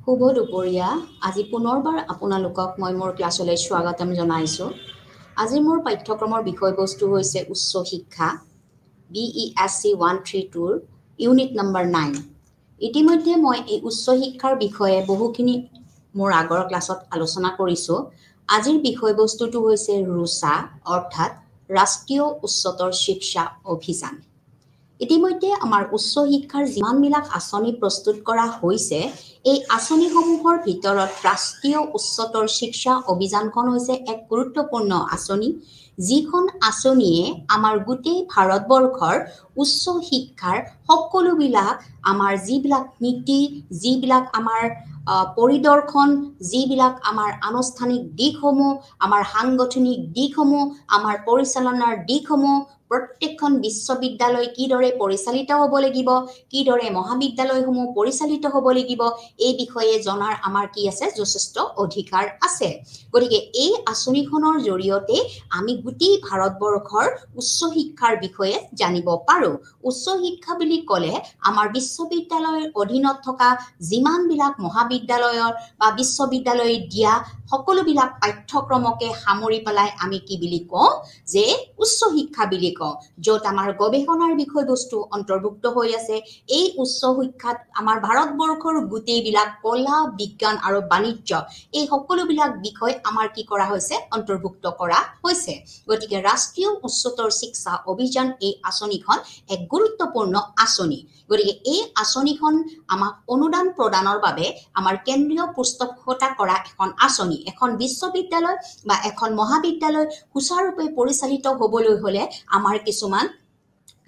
শুভ দুপৰীয়া আজি পুনৰবাৰ আপোনালোকক মই মোৰ ক্লাছলৈ স্বাগতম জনাইছোঁ। আজি মোৰ পাঠ্যক্ৰমৰ বিষয়বস্তু হৈছে উচ্চ শিক্ষা BESC 132 ইউনিট নম্বৰ 9। ইতিমধ্যে মই এই উচ্চ শিক্ষাৰ বিষয়ে বহুখিনি মোৰ আগৰ ক্লাছত আলোচনা কৰিছোঁ। আজিৰ বিষয়বস্তুটো হৈছে ৰুচা অৰ্থাৎ ৰাষ্ট্ৰীয় উচ্চতৰ শিক্ষা অভিযান। ইতিমধ্যে আমাৰ উচ্চ শিক্ষাৰ যিমানবিলাক আঁচনি প্ৰস্তুত কৰা হৈছে এই আঁচনিসমূহৰ ভিতৰত ৰাষ্ট্ৰীয় উচ্চতৰ শিক্ষা অভিযানখন হৈছে এক গুৰুত্বপূৰ্ণ আঁচনি, যিখন আঁচনিয়ে আমাৰ গোটেই ভাৰতবৰ্ষৰ উচ্চ শিক্ষাৰ সকলোবিলাক আমাৰ যিবিলাক নীতি, যিবিলাক আমাৰ পৰিদৰ্শন, যিবিলাক আমাৰ আনুষ্ঠানিক দিশসমূহ, আমাৰ সাংগঠনিক দিশসমূহ, আমাৰ পৰিচালনাৰ দিশসমূহ, প্ৰত্যেকখন বিশ্ববিদ্যালয় কিদৰে পৰিচালিত হ'ব লাগিব, কিদৰে মহাবিদ্যালয়সমূহ পৰিচালিত হ'ব লাগিব, এই বিষয়ে জনাৰ আমাৰ কি আছে যথেষ্ট অধিকাৰ আছে। গতিকে এই আঁচনিখনৰ জৰিয়তে আমি গোটেই ভাৰতবৰ্ষৰ উচ্চ শিক্ষাৰ বিষয়ে জানিব পাৰোঁ। উচ্চ শিক্ষা বুলি ক'লে আমাৰ বিশ্ববিদ্যালয়ৰ অধীনত থকা যিমানবিলাক মহাবিদ্যালয়ৰ বা বিশ্ববিদ্যালয়ে দিয়া সকলোবিলাক পাঠ্যক্ৰমকে সামৰি পেলাই আমি কি বুলি কওঁ যে উচ্চ শিক্ষা বুলি কওঁ, য'ত আমাৰ গৱেষণাৰ বিষয়বস্তু অন্তৰ্ভুক্ত হৈ আছে। এই উচ্চ শিক্ষাত আমাৰ ভাৰতবৰ্ষৰ গোটেইবিলাক কলা, বিজ্ঞান আৰু বাণিজ্য এই সকলোবিলাক বিষয় আমাৰ কি কৰা হৈছে অন্তৰ্ভুক্ত কৰা হৈছে। গতিকে ৰাষ্ট্ৰীয় উচ্চতৰ শিক্ষা অভিযান এই আঁচনিখন এক গুৰুত্বপূৰ্ণ আঁচনি। গতিকে এই আঁচনিখন আমাক অনুদান প্ৰদানৰ বাবে আমাৰ কেন্দ্ৰীয় পৃষ্ঠপোষকতা কৰা এখন আঁচনি। এখন বিশ্ববিদ্যালয় বা এখন মহাবিদ্যালয় সুচাৰুৰূপে পৰিচালিত হ'বলৈ হ'লে আমাৰ কিছুমান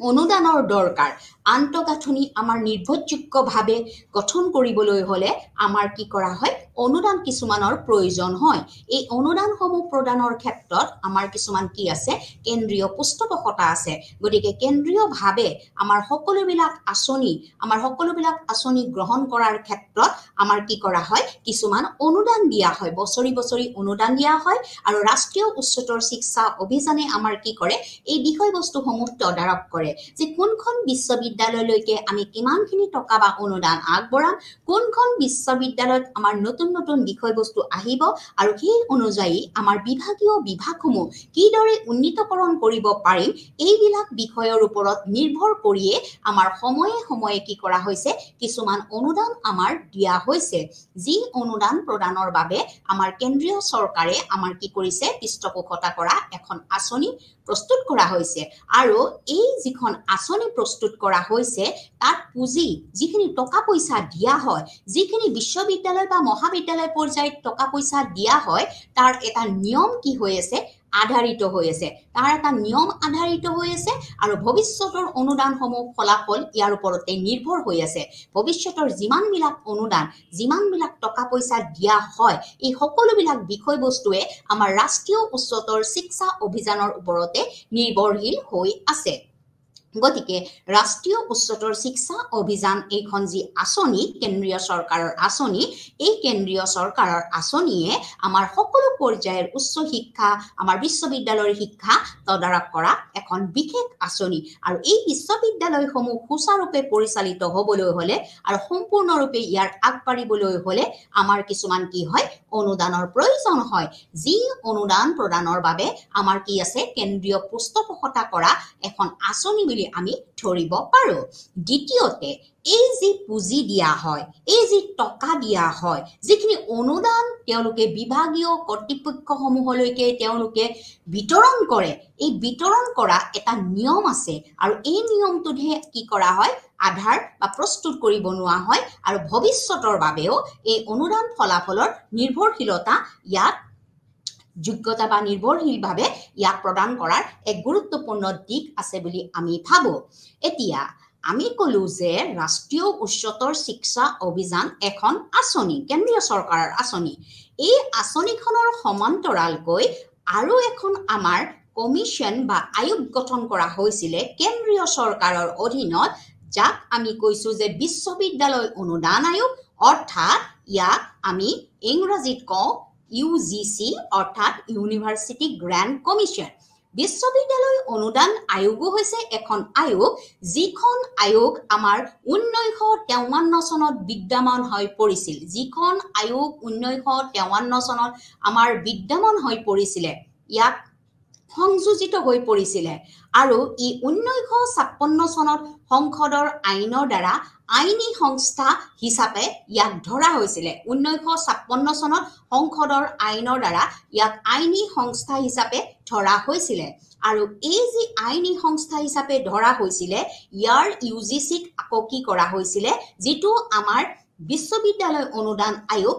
অনুদানৰ দৰকাৰ। আন্তঃগাঁথনি আমাৰ নিৰ্ভৰযোগ্যভাৱে গঠন কৰিবলৈ হ'লে আমাৰ কি কৰা হয় অনুদান কিছুমানৰ প্ৰয়োজন হয়। এই অনুদানসমূহ প্ৰদানৰ ক্ষেত্ৰত আমাৰ কিছুমান কি আছে কেন্দ্ৰীয় পৃষ্ঠপোষকতা আছে। গতিকে কেন্দ্ৰীয়ভাৱে আমাৰ সকলোবিলাক আঁচনি গ্ৰহণ কৰাৰ ক্ষেত্ৰত আমাৰ কি কৰা হয় কিছুমান অনুদান দিয়া হয়, বছৰি বছৰি অনুদান দিয়া হয়। আৰু ৰাষ্ট্ৰীয় উচ্চতৰ শিক্ষা অভিযানে আমাৰ কি কৰে এই বিষয়বস্তুসমূহ তদাৰক কৰে যে কোনখন বিশ্ববিদ্যালয়লৈকে আমি কিমানখিনি টকা বা অনুদান আগবঢ়াম, কোনখন বিশ্ববিদ্যালয়ত আমাৰ নতুন নতুন বিষয়বস্তু আহিব আৰু সেই অনুযায়ী আমাৰ বিভাগসমূহ কিদৰে উন্নীতকৰণ কৰিব পাৰিম, এইবিলাক বিষয়ৰ ওপৰত নিৰ্ভৰ কৰিয়ে আমাৰ সময়ে সময়ে কি কৰা হৈছে কিছুমান অনুদান আমাৰ দিয়া হৈছে। যি অনুদান প্ৰদানৰ বাবে আমাৰ কেন্দ্ৰীয় চৰকাৰে আমাৰ কি কৰিছে পৃষ্ঠপোষকতা কৰা এখন আঁচনি প্ৰস্তুত কৰা হৈছে। আৰু এই যিখন আঁচনি প্ৰস্তুত কৰা হৈছে তাত পুঁজি যিখিনি টকা পইচা দিয়া হয়, যিখিনি বিশ্ববিদ্যালয় বা মহাবিদ্যালয় পৰ্যায়ত টকা পইচা দিয়া হয়, তাৰ এটা নিয়ম কি হৈ আছে আধাৰিত হৈ আছে। আৰু ভৱিষ্যতৰ অনুদানসমূহ ফলাফল ইয়াৰ ওপৰতে নিৰ্ভৰ হৈ আছে। ভৱিষ্যতৰ যিমানবিলাক টকা পইচা দিয়া হয় এই সকলোবিলাক বিষয়বস্তুৱে আমাৰ ৰাষ্ট্ৰীয় উচ্চতৰ শিক্ষা অভিযানৰ ওপৰতে নিৰ্ভৰশীল হৈ আছে। গতিকে ৰাষ্ট্ৰীয় উচ্চতৰ শিক্ষা অভিযান এইখন যি আঁচনি কেন্দ্ৰীয় চৰকাৰৰ আঁচনি, এই কেন্দ্ৰীয় চৰকাৰৰ আঁচনিয়ে আমাৰ সকলো পৰ্যায়ৰ উচ্চ শিক্ষা আমাৰ বিশ্ববিদ্যালয়ৰ শিক্ষা তদাৰক কৰা এখন বিশেষ আঁচনি। আৰু এই বিশ্ববিদ্যালয়সমূহ সুচাৰুৰূপে পৰিচালিত হ'বলৈ হ'লে আৰু সম্পূৰ্ণৰূপে ইয়াৰ আগবাঢ়িবলৈ হ'লে আমাৰ কিছুমান কি হয় অনুদানৰ প্ৰয়োজন হয়। যি অনুদান প্ৰদানৰ বাবে আমাৰ কি আছে কেন্দ্ৰীয় পৃষ্ঠপোষকতা কৰা এখন আঁচনি বুলি আমি ধৰিব পাৰোঁ। দ্বিতীয়তে এই যি পুঁজি দিয়া হয়, এই যি টকা দিয়া হয়, যিখিনি অনুদান তেওঁলোকে বিভাগীয় কৰ্তৃপক্ষসমূহলৈকে তেওঁলোকে বিতৰণ কৰে, এই বিতৰণ কৰা এটা নিয়ম আছে। আৰু এই নিয়মটোহে কি কৰা হয় আধাৰ বা প্ৰস্তুত কৰি বনোৱা হয়। আৰু ভৱিষ্যতৰ বাবেও এই অনুদান ফলাফলৰ নিৰ্ভৰশীলতা ইয়াত যোগ্যতা বা নিৰ্ভৰশীলভাৱে ইয়াক প্ৰদান কৰাৰ এক গুৰুত্বপূৰ্ণ দিশ আছে বুলি আমি ভাবোঁ। এতিয়া আমি ক'লো যে ৰাষ্ট্ৰীয় উচ্চতৰ শিক্ষা অভিযান এখন আঁচনি, কেন্দ্ৰীয় চৰকাৰৰ আঁচনি। এই আঁচনিখনৰ সমান্তৰালকৈ আৰু এখন আমাৰ কমিশ্যন বা আয়োগ গঠন কৰা হৈছিলে কেন্দ্ৰীয় চৰকাৰৰ অধীনত, যাক আমি কৈছোঁ যে বিশ্ববিদ্যালয় অনুদান আয়োগ, অৰ্থাৎ ইয়াক আমি ইংৰাজীত কওঁ UGC অৰ্থাৎ ইউনিভাৰ্চিটি গ্ৰেণ্ট কমিশ্যন। বিশ্ববিদ্যালয় অনুদান আয়োগো হৈছে এখন আয়োগ যিখন আয়োগ আমাৰ 1953 চনত বিদ্যমান হৈ পৰিছিল যিখন আয়োগ 1953 চনত আমাৰ বিদ্যমান হৈ পৰিছিল ইয়াক সংযোজিত হৈ পৰিছিল আৰু ই 1956 চনত সংসদৰ আইনৰ দ্বাৰা আইনী সংস্থা হিচাপে ইয়াক ধৰা হৈছিল 1956 চনত সংসদৰ আইনৰ দ্বাৰা ইয়াক আইনী সংস্থা হিচাপে ধৰা হৈছিল আৰু এই যে আইনী সংস্থা হিচাপে ধৰা হৈছিল ইয়াৰ ইউজিচিক আকৌ কি কৰা হৈছিল যেটো আমাৰ বিশ্ববিদ্যালয় অনুদান আয়োগ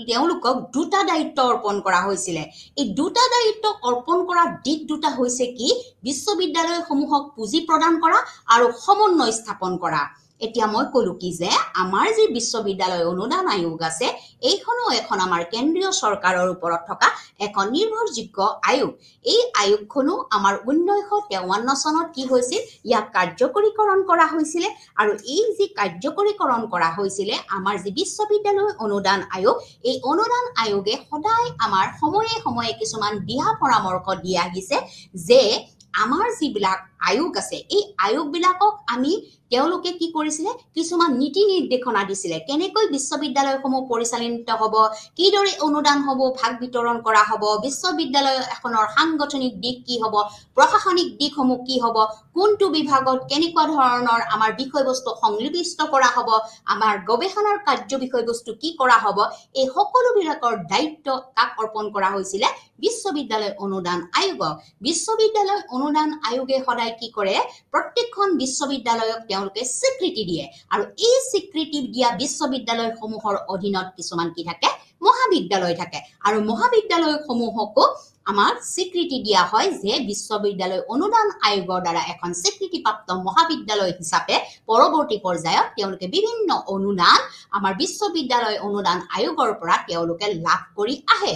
তেওঁলোকক দুটা দায়িত্ব অৰ্পণ কৰা হৈছিল এই দুটা দায়িত্ব অৰ্পণ কৰা দিক দুটা হৈছে কি বিশ্ববিদ্যালয়সমূহক পুঁজি প্ৰদান কৰা আৰু সমন্বয় স্থাপন কৰা এতিয়া মই কলো কি যে আমাৰ যে বিশ্ববিদ্যালয় অনুদান আয়োগ আছে এইখনো এখন আমাৰ কেন্দ্ৰীয় চৰকাৰৰ ওপৰত থকা এখন নিৰ্ভৰযোগ্য আয়োগ এই আয়োগখনো আমাৰ 1953 চনত কি হৈছিল ইয়াক কাৰ্যকৰীকৰণ কৰা হৈছিল আৰু এই যে কাৰ্যকৰীকৰণ কৰা হৈছিল আমাৰ যে বিশ্ববিদ্যালয় অনুদান আয়োগ এই অনুদান আয়োগে সদায় আমাৰ সময়ে সময়ে কিছুমান দিহা পৰামৰ্শ দিয়া আহিছে যে আমাৰ যিবিলাক আয়োগ আছে এই আয়োগবিলাকক আমি তেওঁলোকে কি কৰিছিল কিছুমান নীতি নিৰ্দেশনা দিছিল কেনেকৈ বিশ্ববিদ্যালয়সমূহ পৰিচালিত হ'ব কিদৰে অনুদান হ'ব ভাগ বিতৰণ কৰা হ'ব বিশ্ববিদ্যালয় এখনৰ সাংগঠনিক দিক কি হ'ব প্ৰশাসনিক দিকসমূহ কি হ'ব কোনটো বিভাগত কেনেকুৱা ধৰণৰ আমাৰ বিষয়বস্তু সংলিপিষ্ট কৰা হ'ব আমাৰ গৱেষণাৰ কাৰ্য বিষয়বস্তু কি কৰা হ'ব এই সকলোবিলাকৰ দায়িত্ব কাক অৰ্পণ কৰা হৈছিল বিশ্ববিদ্যালয় অনুদান আয়োগক বিশ্ববিদ্যালয় অনুদান আয়োগে সদায় কি কৰে প্ৰত্যেকখন বিশ্ববিদ্যালয়ক তেওঁলোকে স্বীকৃতি দিয়ে আৰু এই স্বীকৃতি দিয়া বিশ্ববিদ্যালয়সমূহৰ অধীনত কিছুমান কি থাকে মহাবিদ্যালয় থাকে আৰু মহাবিদ্যালয়সমূহকো আমাৰ স্বীকৃতি দিয়া হয় যে বিশ্ববিদ্যালয় অনুদান আয়োগৰ দ্বাৰা এখন স্বীকৃতিপ্ৰাপ্ত মহাবিদ্যালয় হিচাপে পৰৱৰ্তী পৰ্যায়ত তেওঁলোকে বিভিন্ন অনুদান আমাৰ বিশ্ববিদ্যালয় অনুদান আয়োগৰ পৰা তেওঁলোকে লাভ কৰি আহে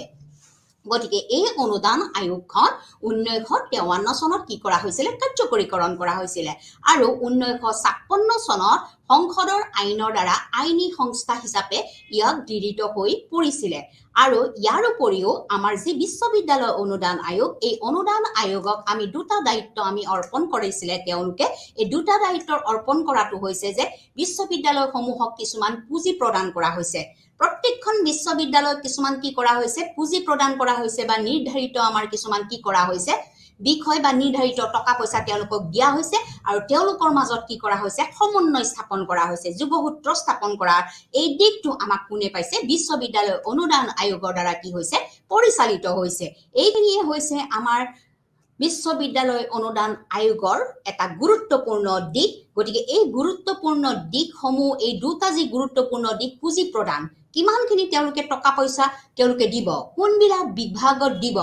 গতিকে এই অনুদান আয়োগখন 1953 চনত কি কৰা হৈছিল কাৰ্যকৰীকৰণ কৰা হৈছিল আৰু 1956 চনত সংসদৰ আইনৰ দ্বাৰা আইনী সংস্থা হিচাপে ইয়াক গৃহীত হৈ পৰিছিল আৰু ইয়াৰ উপৰিও আমাৰ যি বিশ্ববিদ্যালয় অনুদান আয়োগ এই অনুদান আয়োগক আমি দুটা দায়িত্ব আমি অৰ্পণ কৰিছিল তেওঁলোকে এই দুটা দায়িত্ব অৰ্পণ কৰাটো হৈছে যে বিশ্ববিদ্যালয়সমূহক কিছুমান পুঁজি প্ৰদান কৰা হৈছে প্ৰত্যেকখন বিশ্ববিদ্যালয়ত কিছুমান কি কৰা হৈছে পুঁজি প্ৰদান কৰা হৈছে বা নিৰ্ধাৰিত আমাৰ কিছুমান কি কৰা হৈছে বিষয় বা নিৰ্ধাৰিত টকা পইচা তেওঁলোকক দিয়া হৈছে আৰু তেওঁলোকৰ মাজত কি কৰা হৈছে সমন্বয় স্থাপন কৰা হৈছে যোগসূত্ৰ স্থাপন কৰাৰ এই দিকটো আমাক কোনে পাইছে বিশ্ববিদ্যালয় অনুদান আয়োগৰ দ্বাৰা কি হৈছে পৰিচালিত হৈছে এইখিনিয়ে হৈছে আমাৰ বিশ্ববিদ্যালয় অনুদান আয়োগৰ এটা গুৰুত্বপূৰ্ণ দিক গতিকে এই গুৰুত্বপূৰ্ণ দিকসমূহ এই দুটা যি গুৰুত্বপূৰ্ণ দিক পুঁজি প্ৰদান কিমানখিনি তেওঁলোকে টকা পইচা তেওঁলোকে দিব কোনবিলাক বিভাগত দিব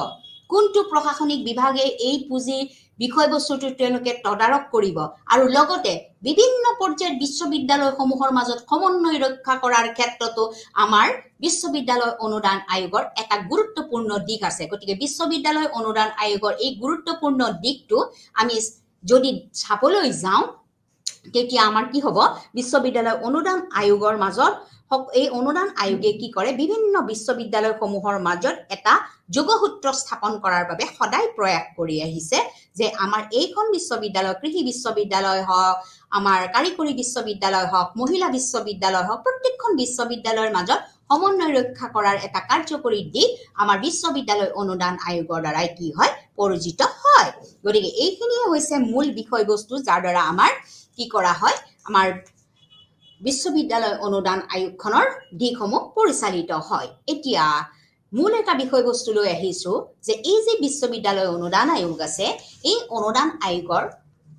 কোনটো প্ৰশাসনিক বিভাগে এই পুঁজি বিষয়বস্তুটো তেওঁলোকে তদাৰক কৰিব আৰু লগতে বিভিন্ন পৰ্যায়ত বিশ্ববিদ্যালয়সমূহৰ মাজত সমন্বয় ৰক্ষা কৰাৰ ক্ষেত্ৰতো আমাৰ বিশ্ববিদ্যালয় অনুদান আয়োগৰ এটা গুৰুত্বপূৰ্ণ দিক আছে গতিকে বিশ্ববিদ্যালয় অনুদান আয়োগৰ এই গুৰুত্বপূৰ্ণ দিকটো আমি যদি চাবলৈ যাওঁ তেতিয়া আমাৰ কি হ'ব বিশ্ববিদ্যালয় অনুদান আয়োগৰ মাজত এই অনুদান আয়োগে কি কৰে বিভিন্ন বিশ্ববিদ্যালয়সমূহৰ মাজত এটা যোগসূত্ৰ স্থাপন কৰাৰ বাবে সদায় প্ৰয়াস কৰি আহিছে যে আমাৰ এইখন বিশ্ববিদ্যালয় কৃষি বিশ্ববিদ্যালয় হওক আমাৰ কাৰিকৰী বিশ্ববিদ্যালয় হওক মহিলা বিশ্ববিদ্যালয় হওক প্ৰত্যেকখন বিশ্ববিদ্যালয়ৰ মাজত সমন্বয় ৰক্ষা কৰাৰ এটা কাৰ্যকৰী দিক আমাৰ বিশ্ববিদ্যালয় অনুদান আয়োগৰ দ্বাৰাই কি হয় পৰিচিত হয় গতিকে এইখিনিয়ে হৈছে মূল বিষয়বস্তু যাৰ দ্বাৰা আমাৰ কি কৰা হয় আমাৰ বিশ্ববিদ্যালয় অনুদান আয়োগখনৰ দিকসমূহ পৰিচালিত হয় এতিয়া মূল এটা বিষয়বস্তু লৈ আহিছো যে এই যে বিশ্ববিদ্যালয় অনুদান আয়োগ আছে এই অনুদান আয়োগৰ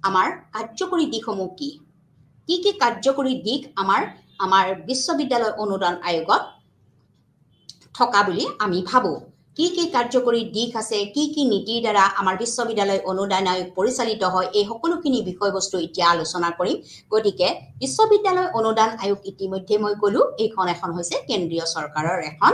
আমাৰ কাৰ্যকৰী দিকসমূহ কি কি কাৰ্যকৰী দিক আমাৰ বিশ্ববিদ্যালয় অনুদান আয়োগত থকা বুলি আমি ভাবো কি কাৰ্যকৰী দিক আছে কি নীতিৰ দ্বাৰা আমাৰ বিশ্ববিদ্যালয় অনুদান আয়োগ পৰিচালিত হয় এই সকলোখিনি বিষয়বস্তু এতিয়া আলোচনা কৰিম গতিকে বিশ্ববিদ্যালয় অনুদান আয়োগ ইতিমধ্যে মই কলো এইখন এখন হৈছে কেন্দ্ৰীয় চৰকাৰৰ এখন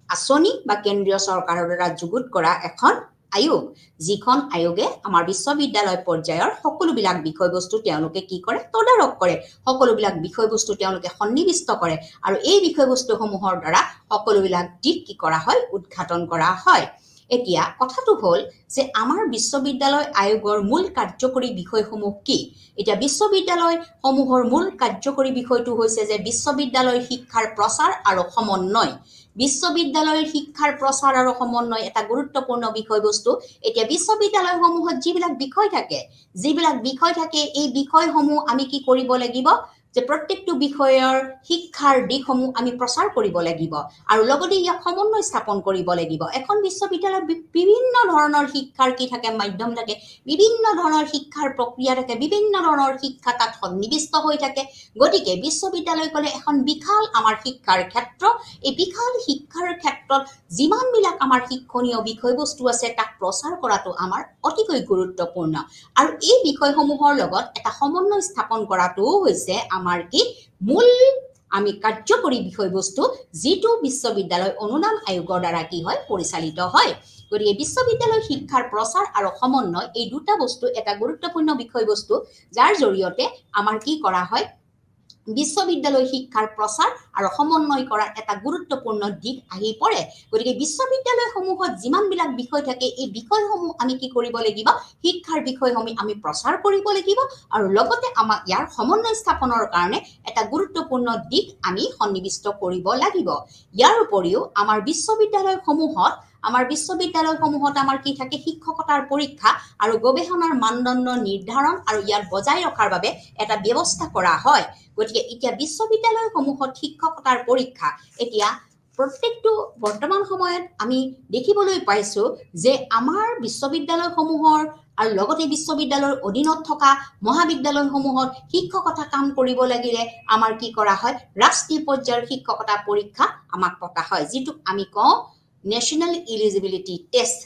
আঁচনি বা কেন্দ্ৰীয় চৰকাৰৰ দ্বাৰা যুগুত কৰা এখন আয়োগ যিখন আয়োগে আমাৰ বিশ্ববিদ্যালয় পৰ্যায়ৰ সকলোবিলাক বিষয়বস্তু তেওঁলোকে কি কৰে তদাৰক কৰে সকলোবিলাক বিষয়বস্তু তেওঁলোকে সন্নিবিষ্ট কৰে আৰু এই বিষয়বস্তুসমূহৰ দ্বাৰা সকলোবিলাক দিক কি কৰা হয় উদ্ঘাটন কৰা হয় এতিয়া কথাটো হ'ল যে আমাৰ বিশ্ববিদ্যালয় আয়োগৰ মূল কাৰ্যকৰী বিষয়সমূহ কি এতিয়া বিশ্ববিদ্যালয় সমূহৰ মূল কাৰ্যকৰী বিষয়টো হৈছে যে বিশ্ববিদ্যালয় শিক্ষাৰ প্ৰচাৰ আৰু সমন্বয় বিশ্ববিদ্যালয়ৰ শিক্ষাৰ প্ৰচাৰ আৰু সমন্বয় এটা গুৰুত্বপূৰ্ণ বিষয়বস্তু এতিয়া বিশ্ববিদ্যালয়সমূহত যিবিলাক বিষয় থাকে এই বিষয়সমূহ আমি কি কৰিব লাগিব যে প্ৰত্যেকটো বিষয়ৰ শিক্ষাৰ দিশসমূহ আমি প্ৰচাৰ কৰিব লাগিব আৰু লগতে ইয়াক সমন্বয় স্থাপন কৰিব লাগিব এখন বিশ্ববিদ্যালয়ত বিভিন্ন ধৰণৰ শিক্ষাৰ কি থাকে মাধ্যম থাকে বিভিন্ন ধৰণৰ শিক্ষাৰ প্ৰক্ৰিয়া থাকে বিভিন্ন ধৰণৰ শিক্ষা তাত সন্নিবিষ্ট হৈ থাকে গতিকে বিশ্ববিদ্যালয় ক'লে এখন বিশাল আমাৰ শিক্ষাৰ ক্ষেত্ৰ এই বিশাল শিক্ষাৰ ক্ষেত্ৰত যিমানবিলাক আমাৰ শিক্ষণীয় বিষয়বস্তু আছে তাক প্ৰচাৰ কৰাটো আমাৰ অতিকৈ গুৰুত্বপূৰ্ণ আৰু এই বিষয়সমূহৰ লগত এটা সমন্বয় স্থাপন কৰাটো হৈছে আমাৰ কি মূল আমি কাৰ্যকৰী বিষয়বস্তু যিটো বিশ্ববিদ্যালয় অনুদান আয়োগৰ দ্বাৰা কি হয় পৰিচালিত হয় গতিকে বিশ্ববিদ্যালয় শিক্ষাৰ প্ৰচাৰ আৰু সমন্বয় এই দুটা বস্তু এটা গুৰুত্বপূৰ্ণ বিষয়বস্তু যাৰ জৰিয়তে আমাৰ কি কৰা হয় বিশ্ববিদ্যালয় শিক্ষাৰ প্ৰচাৰ আৰু সমন্বয় কৰাৰ এটা গুৰুত্বপূৰ্ণ দিশ আহি পৰে গতিকে বিশ্ববিদ্যালয়সমূহত যিমানবিলাক বিষয় থাকে এই বিষয়সমূহ আমি কি কৰিব লাগিব শিক্ষাৰ বিষয়সমূহ আমি প্ৰচাৰ কৰিব লাগিব আৰু লগতে আমাক ইয়াৰ সমন্বয় স্থাপনৰ কাৰণে এটা গুৰুত্বপূৰ্ণ দিশ আমি সন্নিবিষ্ট কৰিব লাগিব ইয়াৰ উপৰিও আমাৰ বিশ্ববিদ্যালয়সমূহত আমাৰ কি থাকে শিক্ষকতাৰ পৰীক্ষা আৰু গৱেষণাৰ মানদণ্ড নিৰ্ধাৰণ আৰু ইয়াৰ বজাই ৰখাৰ বাবে এটা ব্যৱস্থা কৰা হয় গতিকে এতিয়া বিশ্ববিদ্যালয়সমূহত শিক্ষকতাৰ পৰীক্ষা এতিয়া প্ৰত্যেকটো বৰ্তমান সময়ত আমি দেখিবলৈ পাইছো যে আমাৰ বিশ্ববিদ্যালয়সমূহৰ আৰু লগতে বিশ্ববিদ্যালয়ৰ অধীনত থকা মহাবিদ্যালয়সমূহত শিক্ষকতা কাম কৰিব লাগিলে আমাৰ কি কৰা হয় ৰাষ্ট্ৰীয় পৰ্যায়ৰ শিক্ষকতা পৰীক্ষা আমাক পতা হয় যিটো আমি কওঁ নেশ্যনেল এলিজিবিলিটি টেষ্ট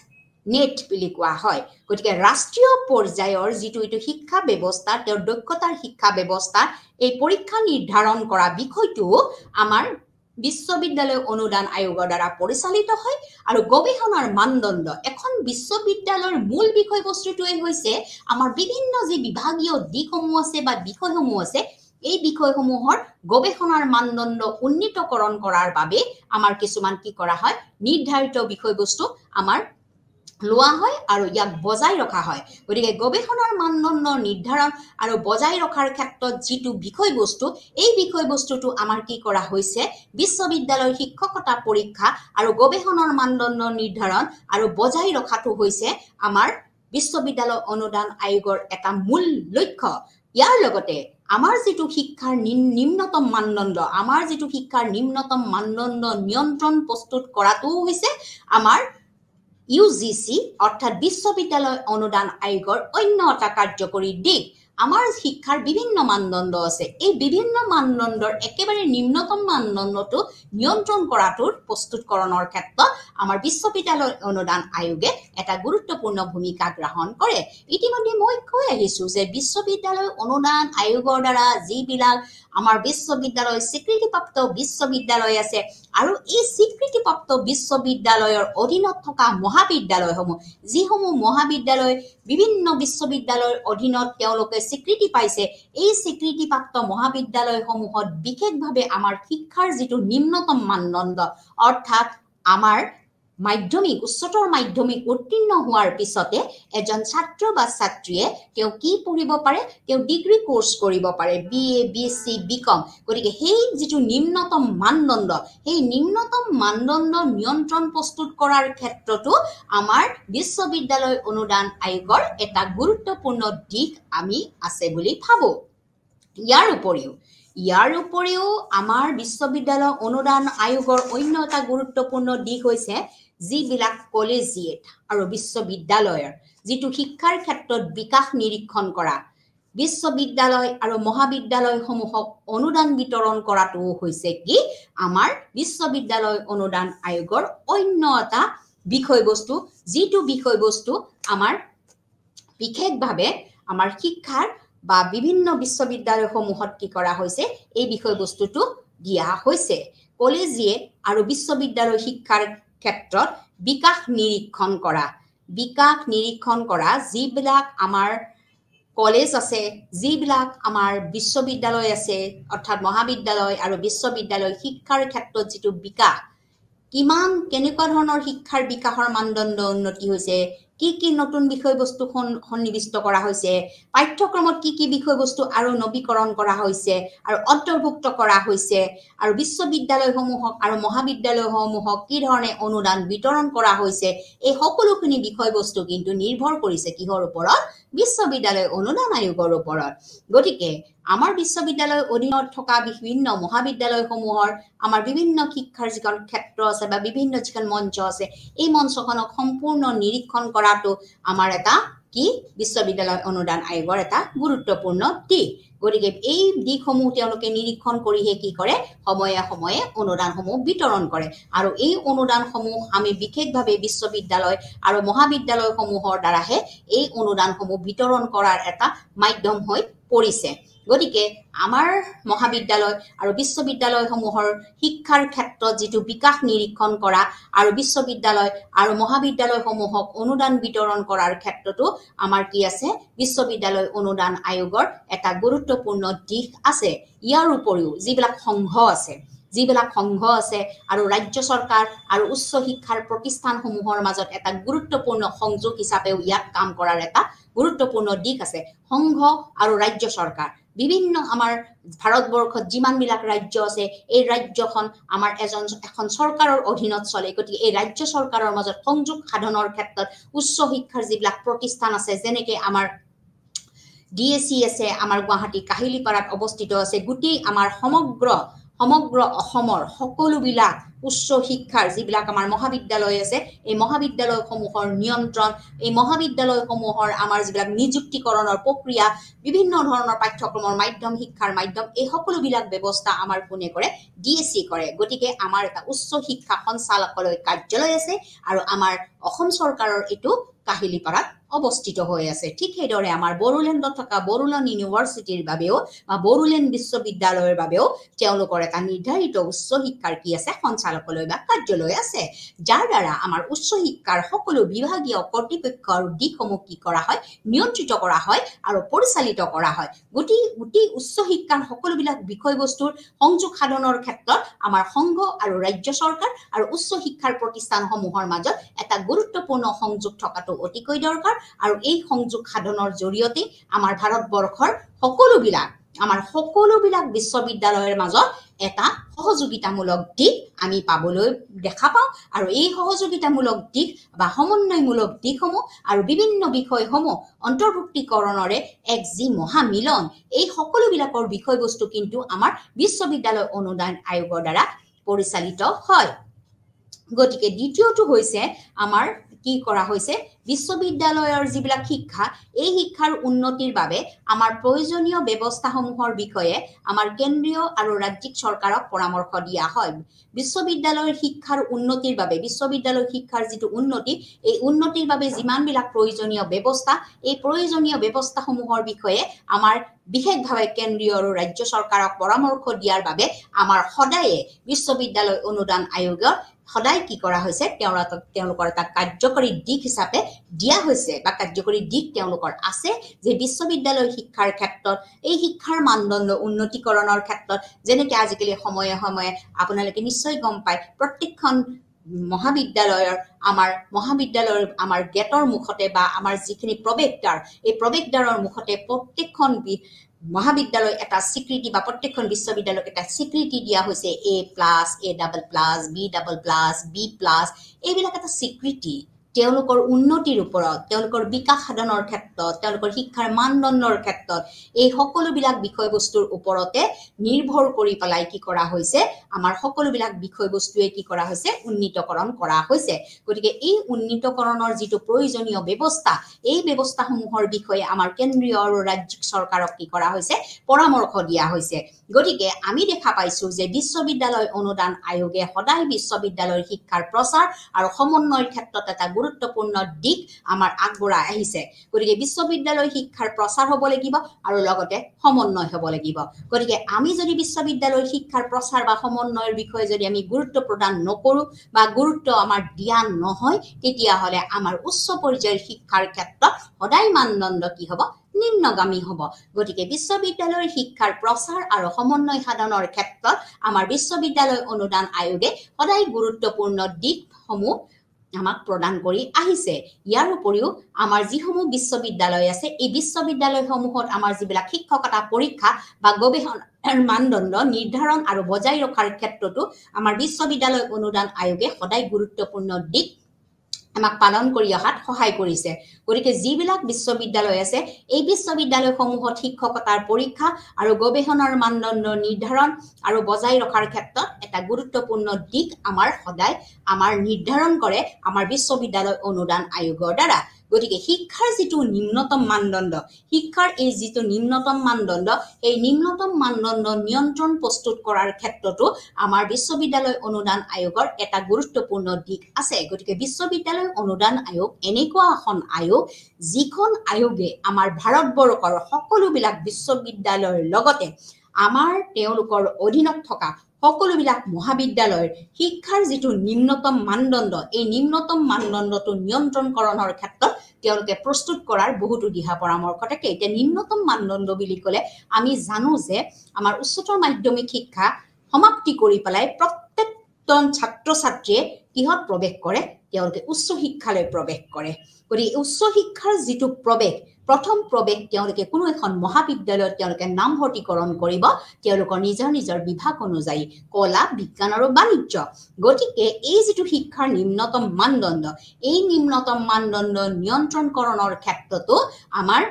নেট বুলি কোৱা হয় গতিকে ৰাষ্ট্ৰীয় পৰ্যায়ৰ যিটো এইটো শিক্ষা ব্যৱস্থা তেওঁৰ দক্ষতাৰ শিক্ষা ব্যৱস্থা এই পৰীক্ষা নিৰ্ধাৰণ কৰা বিষয়টো আমাৰ বিশ্ববিদ্যালয় অনুদান আয়োগৰ দ্বাৰা পৰিচালিত হয় আৰু গৱেষণাৰ মানদণ্ড এখন বিশ্ববিদ্যালয়ৰ মূল বিষয়বস্তুটোৱে হৈছে আমাৰ বিভিন্ন যি বিভাগীয় দিশসমূহ আছে বা বিষয়সমূহ আছে এই বিষয়সমূহৰ গৱেষণাৰ মানদণ্ড উন্নীতকৰণ কৰাৰ বাবে আমাৰ কিছুমান কি কৰা হয় নিৰ্ধাৰিত বিষয়বস্তু আমাৰ লোৱা হয় আৰু ইয়াক বজাই ৰখা হয় গতিকে গৱেষণাৰ মানদণ্ড নিৰ্ধাৰণ আৰু বজাই ৰখাৰ ক্ষেত্ৰত যিটো বিষয়বস্তু এই বিষয়বস্তুটো আমাৰ কি কৰা হৈছে বিশ্ববিদ্যালয় শিক্ষকতা পৰীক্ষা আৰু গৱেষণাৰ মানদণ্ড নিৰ্ধাৰণ আৰু বজাই ৰখাটো হৈছে আমাৰ বিশ্ববিদ্যালয় অনুদান আয়োগৰ এটা মূল লক্ষ্য ইয়াৰ লগতে আমাৰ যিটো শিক্ষাৰ নিম্নতম মানদণ্ড নিয়ন্ত্ৰণ প্ৰস্তুত কৰাটো হৈছে আমাৰ ইউজিচি অৰ্থাৎ বিশ্ববিদ্যালয় অনুদান আয়োগৰ অন্য এটা কাৰ্যকৰী দিশ আমাৰ শিক্ষাৰ বিভিন্ন মানদণ্ড আছে এই বিভিন্ন মানদণ্ডৰ একেবাৰে নিম্নতম মানদণ্ডটো নিয়ন্ত্ৰণ কৰাটোৰ প্ৰস্তুতকৰণৰ ক্ষেত্ৰত আমাৰ বিশ্ববিদ্যালয় অনুদান আয়োগে এটা গুৰুত্বপূৰ্ণ ভূমিকা গ্ৰহণ কৰে ইতিমধ্যে মই কৈ আহিছো যে বিশ্ববিদ্যালয় অনুদান আয়োগৰ দ্বাৰা যিবিলাক আমাৰ বিশ্ববিদ্যালয় স্বীকৃতিপ্ৰাপ্ত বিশ্ববিদ্যালয় আছে আৰু এই স্বীকৃতিপ্ৰাপ্ত বিশ্ববিদ্যালয়ৰ অধীনত থকা মহাবিদ্যালয়সমূহ যিসমূহ মহাবিদ্যালয় বিভিন্ন বিশ্ববিদ্যালয়ৰ অধীনত তেওঁলোকে স্বীকৃতি পাইছে এই স্বীকৃতিপ্ৰাপ্ত মহাবিদ্যালয়সমূহত বিশেষভাৱে আমাৰ শিক্ষাৰ যিটো নিম্নতম মানদণ্ড অৰ্থাৎ আমাৰ মাধ্যমিক উচ্চতৰ মাধ্যমিক উত্তীৰ্ণ হোৱাৰ পিছতে এজন ছাত্ৰ বা ছাত্ৰীয়ে তেওঁ কি পঢ়িব পাৰে তেওঁ ডিগ্ৰী কোৰ্স কৰিব পাৰে BA BSc BCom গতিকে সেই যিটো নিম্নতম মানদণ্ড সেই নিম্নতম মানদণ্ড নিয়ন্ত্ৰণ প্ৰস্তুত কৰাৰ ক্ষেত্ৰতো আমাৰ বিশ্ববিদ্যালয় অনুদান আয়োগৰ এটা গুৰুত্বপূৰ্ণ দিশ আমি আছে বুলি ভাবো ইয়াৰ উপৰিও আমাৰ বিশ্ববিদ্যালয় অনুদান আয়োগৰ অন্য এটা গুৰুত্বপূৰ্ণ দিশ হৈছে যিবিলাক কলেজিয়েট আৰু বিশ্ববিদ্যালয়ৰ যিটো শিক্ষাৰ ক্ষেত্ৰত বিকাশ নিৰীক্ষণ কৰা বিশ্ববিদ্যালয় আৰু মহাবিদ্যালয়সমূহক অনুদান বিতৰণ কৰাটো হৈছে কি আমাৰ বিশ্ববিদ্যালয় অনুদান আয়োগৰ অন্য এটা বিষয়বস্তু যিটো বিষয়বস্তু আমাৰ বিশেষভাৱে আমাৰ শিক্ষাৰ বা বিভিন্ন বিশ্ববিদ্যালয়সমূহত কি কৰা হৈছে এই বিষয়বস্তুটো দিয়া হৈছে কলেজিয়েট আৰু বিশ্ববিদ্যালয় শিক্ষাৰ ক্ষেত্ৰত বিকাশ নিৰীক্ষণ কৰা যিবিলাক আমাৰ কলেজ আছে যিবিলাক আমাৰ বিশ্ববিদ্যালয় আছে অৰ্থাৎ মহাবিদ্যালয় আৰু বিশ্ববিদ্যালয় শিক্ষাৰ ক্ষেত্ৰত যিটো বিকাশ কিমান কেনেকুৱা ধৰণৰ শিক্ষাৰ বিকাশৰ মানদণ্ড উন্নতি হৈছে, কি নতুন বিষয়বস্তু সন্নিবিষ্ট কৰা হৈছে, পাঠ্যক্ৰমত কি বিষয়বস্তু আৰু নৱীকৰণ কৰা হৈছে আৰু অন্তৰ্ভুক্ত কৰা হৈছে, আৰু বিশ্ববিদ্যালয়সমূহক আৰু মহাবিদ্যালয়সমূহক কি ধৰণে অনুদান বিতৰণ কৰা হৈছে, এই সকলোখিনি বিষয়বস্তু কিন্তু নিৰ্ভৰ কৰিছে কিহৰ ওপৰত? বিশ্ববিদ্যালয় অনুদান আয়োগৰ ওপৰত। গতিকে আমাৰ বিশ্ববিদ্যালয়ৰ অধীনত থকা বিভিন্ন মহাবিদ্যালয়সমূহৰ আমাৰ বিভিন্ন শিক্ষাৰ যিখন ক্ষেত্ৰ আছে বা বিভিন্ন যিখন মঞ্চ আছে, এই মঞ্চখনক সম্পূৰ্ণ নিৰীক্ষণ কৰাটো আমাৰ এটা কি বিশ্ববিদ্যালয় অনুদান আয়োগৰ এটা গুৰুত্বপূৰ্ণ দিশ। গতিকে এই দিশসমূহ তেওঁলোকে নিৰীক্ষণ কৰিহে কি কৰে? সময়ে সময়ে অনুদানসমূহ বিতৰণ কৰে। আৰু এই অনুদানসমূহ আমি বিশেষভাৱে বিশ্ববিদ্যালয় আৰু মহাবিদ্যালয়সমূহৰ দ্বাৰাহে এই অনুদানসমূহ বিতৰণ কৰাৰ এটা মাধ্যম হৈ পৰিছে। গতিকে আমাৰ মহাবিদ্যালয় আৰু বিশ্ববিদ্যালয়সমূহৰ শিক্ষাৰ ক্ষেত্ৰত যিটো বিকাশ নিৰীক্ষণ কৰা আৰু বিশ্ববিদ্যালয় আৰু মহাবিদ্যালয়সমূহক অনুদান বিতৰণ কৰাৰ ক্ষেত্ৰতো আমাৰ কি আছে? বিশ্ববিদ্যালয় অনুদান আয়োগৰ এটা গুৰুত্বপূৰ্ণ দিশ আছে। ইয়াৰ উপৰিও যিবিলাক সংঘ আছে আৰু ৰাজ্য চৰকাৰ আৰু উচ্চ শিক্ষাৰ প্ৰতিষ্ঠানসমূহৰ মাজত এটা গুৰুত্বপূৰ্ণ সংযোগ হিচাপেও ইয়াত কাম কৰাৰ এটা গুৰুত্বপূৰ্ণ দিশ আছে। সংঘ আৰু ৰাজ্য চৰকাৰ বিভিন্ন আমাৰ ভাৰতবৰ্ষত যিমানবিলাক ৰাজ্য আছে, এই ৰাজ্যখন আমাৰ এখন চৰকাৰৰ অধীনত চলে। গতিকে এই ৰাজ্য চৰকাৰৰ মাজত সংযোগ সাধনৰ ক্ষেত্ৰত উচ্চ শিক্ষাৰ যিবিলাক প্ৰতিষ্ঠান আছে, যেনেকৈ আমাৰ DAC আছে, আমাৰ গুৱাহাটী কাহিলীপাৰাত অৱস্থিত আছে, গোটেই আমাৰ সমগ্ৰ অসমৰ সকলোবিলাক উচ্চ শিক্ষাৰ যিবিলাক আমাৰ মহাবিদ্যালয় আছে, এই মহাবিদ্যালয়সমূহৰ নিয়ন্ত্ৰণ, এই মহাবিদ্যালয়সমূহৰ আমাৰ যিবিলাক নিযুক্তিকৰণৰ প্ৰক্ৰিয়া, বিভিন্ন ধৰণৰ পাঠ্যক্ৰমৰ মাধ্যম, শিক্ষাৰ মাধ্যম, এই সকলোবিলাক ব্যৱস্থা আমাৰ কোনে কৰে? DAC কৰে। গতিকে আমাৰ এটা উচ্চ শিক্ষা সঞ্চালকালয় কাৰ্যালয় আছে আৰু আমাৰ অসম চৰকাৰৰ এইটো কাহিলীপাৰাত অৱস্থিত হৈ আছে। ঠিক সেইদৰে আমাৰ বড়োলেণ্ডত থকা বড়োলেণ্ড ইউনিভাৰ্চিটিৰ বাবেও বা বড়োলেণ্ড বিশ্ববিদ্যালয়ৰ বাবেও তেওঁলোকৰ এটা নিৰ্ধাৰিত উচ্চ শিক্ষাৰ কি আছে? সঞ্চালকালয় বা কাৰ্যালয় আছে, যাৰ দ্বাৰা আমাৰ উচ্চ শিক্ষাৰ সকলো বিভাগীয় কৰ্তৃপক্ষ আৰু দিশসমূহ কি কৰা হয়? নিয়ন্ত্ৰিত কৰা হয় আৰু পৰিচালিত কৰা হয়। গোটেই উচ্চ শিক্ষাৰ সকলোবিলাক বিষয়বস্তুৰ সংযোগ সাধনৰ ক্ষেত্ৰত আমাৰ সংঘ আৰু ৰাজ্য চৰকাৰ আৰু উচ্চ শিক্ষাৰ প্ৰতিষ্ঠানসমূহৰ মাজত এটা গুৰুত্বপূৰ্ণ সংযোগ থকাটো অতিকৈ দৰকাৰ। আৰু এই সংযোগ সাধনৰ জৰিয়তে আমাৰ ভাৰতবৰ্ষৰ সকলোবিলাক বিশ্ববিদ্যালয়ৰ মাজত এটা সহযোগিতামূলক দিশ আমি পাবলৈ দেখা পাওঁ। আৰু এই সহযোগিতামূলক দিশ বা সমন্বয়মূলক দিশসমূহ আৰু বিভিন্ন বিষয়সমূহ অন্তৰ্ভুক্তিকৰণৰে এক যি মহামিলন, এই সকলোবিলাকৰ বিষয়বস্তু কিন্তু আমাৰ বিশ্ববিদ্যালয় অনুদান আয়োগৰ দ্বাৰা পৰিচালিত হয়। গতিকে দ্বিতীয়টো হৈছে আমাৰ কি কৰা হৈছে? বিশ্ববিদ্যালয়ৰ যিবিলাক শিক্ষা, এই শিক্ষাৰ উন্নতিৰ বাবে আমাৰ প্ৰয়োজনীয় ব্যৱস্থাসমূহৰ বিষয়ে আমাৰ কেন্দ্ৰীয় আৰু ৰাজ্যিক চৰকাৰক পৰামৰ্শ দিয়া হয়। বিশ্ববিদ্যালয়ৰ শিক্ষাৰ উন্নতিৰ বাবে, বিশ্ববিদ্যালয়ৰ শিক্ষাৰ যিটো উন্নতি, এই উন্নতিৰ বাবে যিমানবিলাক প্ৰয়োজনীয় ব্যৱস্থা, এই প্ৰয়োজনীয় ব্যৱস্থাসমূহৰ বিষয়ে আমাৰ বিশেষভাৱে কেন্দ্ৰীয় আৰু ৰাজ্য চৰকাৰক পৰামৰ্শ দিয়াৰ বাবে আমাৰ সদায়ে বিশ্ববিদ্যালয় অনুদান আয়োগৰ সদায় কি কৰা হৈছে? তেওঁলোকৰ এটা কাৰ্যকৰী দিশ হিচাপে দিয়া হৈছে বা কাৰ্যকৰী দিশ তেওঁলোকৰ আছে যে বিশ্ববিদ্যালয় শিক্ষাৰ ক্ষেত্ৰত এই শিক্ষাৰ মানদণ্ড উন্নতিকৰণৰ ক্ষেত্ৰত, যেনেকৈ আজিকালি সময়ে সময়ে আপোনালোকে নিশ্চয় গম পায়, প্ৰত্যেকখন মহাবিদ্যালয়ৰ আমাৰ গেটৰ মুখতে বা আমাৰ যিখিনি প্ৰৱেশদ্বাৰ, এই প্ৰৱেশদ্বাৰৰ মুখতে প্ৰত্যেকখন মহাবিদ্যালয় এটা স্বীকৃতি বা প্ৰত্যেকখন বিশ্ববিদ্যালয়ক এটা স্বীকৃতি দিয়া হৈছে, A+, A++, B++, B+, এইবিলাক এটা স্বীকৃতি তেওঁলোকৰ উন্নতিৰ ওপৰত, তেওঁলোকৰ বিকাশ সাধনৰ ক্ষেত্ৰত, তেওঁলোকৰ শিক্ষাৰ মানদণ্ডৰ ক্ষেত্ৰত এই সকলোবিলাক বিষয়বস্তুৰ ওপৰতে নিৰ্ভৰ কৰি পেলাই কি কৰা হৈছে? আমাৰ সকলোবিলাক বিষয়বস্তুৱে কি কৰা হৈছে? উন্নীতকৰণ কৰা হৈছে। গতিকে এই উন্নীতকৰণৰ যিটো প্ৰয়োজনীয় ব্যৱস্থা, এই ব্যৱস্থাসমূহৰ বিষয়ে আমাৰ কেন্দ্ৰীয় আৰু ৰাজ্যিক চৰকাৰক কি কৰা হৈছে? পৰামৰ্শ দিয়া হৈছে। গতিকে আমি দেখা পাইছো যে বিশ্ববিদ্যালয় অনুদান আয়োগে সদায় বিশ্ববিদ্যালয়ৰ শিক্ষাৰ প্ৰচাৰ আৰু সমন্বয়ৰ ক্ষেত্ৰত এটা গুৰুত্বপূৰ্ণ দিশ আমাৰ আগবঢ়াই আহিছে। গতিকে বিশ্ববিদ্যালয় শিক্ষাৰ প্ৰচাৰ হ'ব লাগিব আৰু লগতে সমন্বয় হ'ব লাগিব। গতিকে আমি যদি বিশ্ববিদ্যালয় শিক্ষাৰ প্ৰচাৰ বা সমন্বয়ৰ বিষয়ে যদি আমি গুৰুত্ব প্ৰদান নকৰোঁ বা গুৰুত্ব আমাৰ দিয়া নহয়, তেতিয়াহ'লে আমাৰ উচ্চ পৰ্যায়ৰ শিক্ষাৰ ক্ষেত্ৰত সদায় মানদণ্ড কি হ'ব? নিম্নগামী হ'ব গতিকে বিশ্ববিদ্যালয়ৰ শিক্ষাৰ প্ৰচাৰ আৰু সমন্বয় সাধনৰ ক্ষেত্ৰত আমাৰ বিশ্ববিদ্যালয় অনুদান আয়োগে সদায় গুৰুত্বপূৰ্ণ দিশসমূহ আমাক প্ৰদান কৰি আহিছে ইয়াৰ উপৰিও আমাৰ যিসমূহ বিশ্ববিদ্যালয় আছে এই বিশ্ববিদ্যালয়সমূহত আমাৰ যিবিলাক শিক্ষকতা পৰীক্ষা বা গৱেষণাৰ মানদণ্ড নিৰ্ধাৰণ আৰু বজাই ৰখাৰ ক্ষেত্ৰতো আমাৰ বিশ্ববিদ্যালয় অনুদান আয়োগে সদায় গুৰুত্বপূৰ্ণ দিশ আমাক পালন কৰি অহাত সহায় কৰিছে গতিকে যিবিলাক বিশ্ববিদ্যালয় আছে এই বিশ্ববিদ্যালয়সমূহত শিক্ষকতাৰ পৰীক্ষা আৰু গৱেষণাৰ মানদণ্ড নিৰ্ধাৰণ আৰু বজাই ৰখাৰ ক্ষেত্ৰত এটা গুৰুত্বপূৰ্ণ দিশ আমাৰ সদায় আমাৰ নিৰ্ধাৰণ কৰে আমাৰ বিশ্ববিদ্যালয় অনুদান আয়োগৰ দ্বাৰা গতিকে শিক্ষাৰ যিটো নিম্নতম মানদণ্ড শিক্ষাৰ এই যিটো নিম্নতম মানদণ্ড এই নিম্নতম মানদণ্ড নিয়ন্ত্ৰণ প্ৰস্তুত কৰাৰ ক্ষেত্ৰতো আমাৰ বিশ্ববিদ্যালয় অনুদান আয়োগৰ এটা গুৰুত্বপূৰ্ণ দিশ আছে গতিকে বিশ্ববিদ্যালয় অনুদান আয়োগ এনেকুৱা এখন আয়োগ যিখন আয়োগে আমাৰ ভাৰতবৰ্ষৰ সকলোবিলাক বিশ্ববিদ্যালয়ৰ লগতে আমাৰ তেওঁলোকৰ অধীনত থকা সকলোবিলাক মহাবিদ্যালয়ৰ শিক্ষাৰ যিটো নিম্নতম মানদণ্ড এই নিম্নতম মানদণ্ডটো নিয়ন্ত্ৰণকৰণৰ ক্ষেত্ৰত তেওঁলোকে প্ৰস্তুত কৰাৰ বহুতো দিহা পৰামৰ্শ থাকে এতিয়া নিম্নতম মানদণ্ড বুলি ক'লে আমি জানো যে আমাৰ উচ্চতৰ মাধ্যমিক শিক্ষা সমাপ্তি কৰি পেলাই প্ৰত্যেকজন ছাত্ৰ ছাত্ৰীয়ে কিহত প্ৰৱেশ কৰে তেওঁলোকে উচ্চ শিক্ষালৈ প্ৰৱেশ কৰে গতিকে উচ্চ শিক্ষাৰ যিটো প্ৰৱেশ প্ৰথম প্ৰৱেশ তেওঁলোকে কোনো এখন মহাবিদ্যালয়ত তেওঁলোকে নামভৰ্তিকৰণ কৰিব তেওঁলোকৰ নিজৰ বিভাগ অনুযায়ী কলা বিজ্ঞান আৰু বাণিজ্য গতিকে এই যিটো শিক্ষাৰ নিম্নতম মানদণ্ড এই নিম্নতম মানদণ্ড নিয়ন্ত্ৰণকৰণৰ ক্ষেত্ৰতো আমাৰ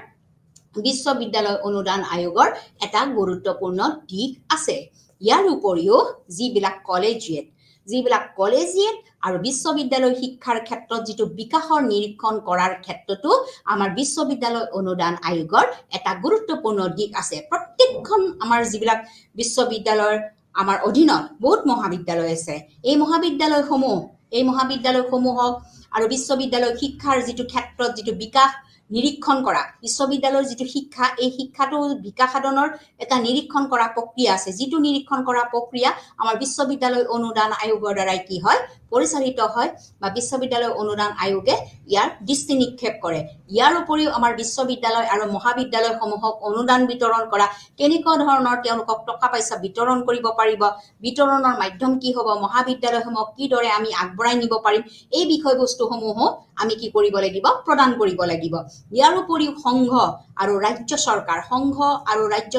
বিশ্ববিদ্যালয় অনুদান আয়োগৰ এটা গুৰুত্বপূৰ্ণ দিশ আছে ইয়াৰ উপৰিও যিবিলাক কলেজিয়েট আৰু বিশ্ববিদ্যালয় শিক্ষাৰ ক্ষেত্ৰত যিটো বিকাশৰ নিৰীক্ষণ কৰাৰ ক্ষেত্ৰতো আমাৰ বিশ্ববিদ্যালয় অনুদান আয়োগৰ এটা গুৰুত্বপূৰ্ণ দিশ আছে প্ৰত্যেকখন আমাৰ যিবিলাক বিশ্ববিদ্যালয়ৰ আমাৰ অধীনত বহুত মহাবিদ্যালয় আছে এই মহাবিদ্যালয়সমূহক আৰু বিশ্ববিদ্যালয় শিক্ষাৰ যিটো ক্ষেত্ৰত যিটো বিকাশ নিৰীক্ষণ কৰা বিশ্ববিদ্যালয়ৰ যিটো শিক্ষা এই শিক্ষাটো বিকাশ সাধনৰ এটা নিৰীক্ষণ কৰা প্ৰক্ৰিয়া আছে যিটো নিৰীক্ষণ কৰা প্ৰক্ৰিয়া আমাৰ বিশ্ববিদ্যালয় অনুদান আয়োগৰ দ্বাৰাই কি হয় পৰিচালিত হয় বা বিশ্ববিদ্যালয় অনুদান আয়োগে ইয়াৰ দৃষ্টি নিক্ষেপ কৰে ইয়াৰ উপৰিও আমাৰ বিশ্ববিদ্যালয় আৰু মহাবিদ্যালয়সমূহক অনুদান বিতৰণ কৰা কেনেকুৱা ধৰণৰ তেওঁলোকক টকা পইচা বিতৰণ কৰিব পাৰিব বিতৰণৰ মাধ্যম কি হ'ব মহাবিদ্যালয়সমূহক কিদৰে আমি আগবঢ়াই নিব পাৰিম এই বিষয়বস্তুসমূহ আমি কি কৰিব লাগিব প্ৰদান কৰিব লাগিব ইয়াৰ উপৰিও সংঘ আৰু ৰাজ্য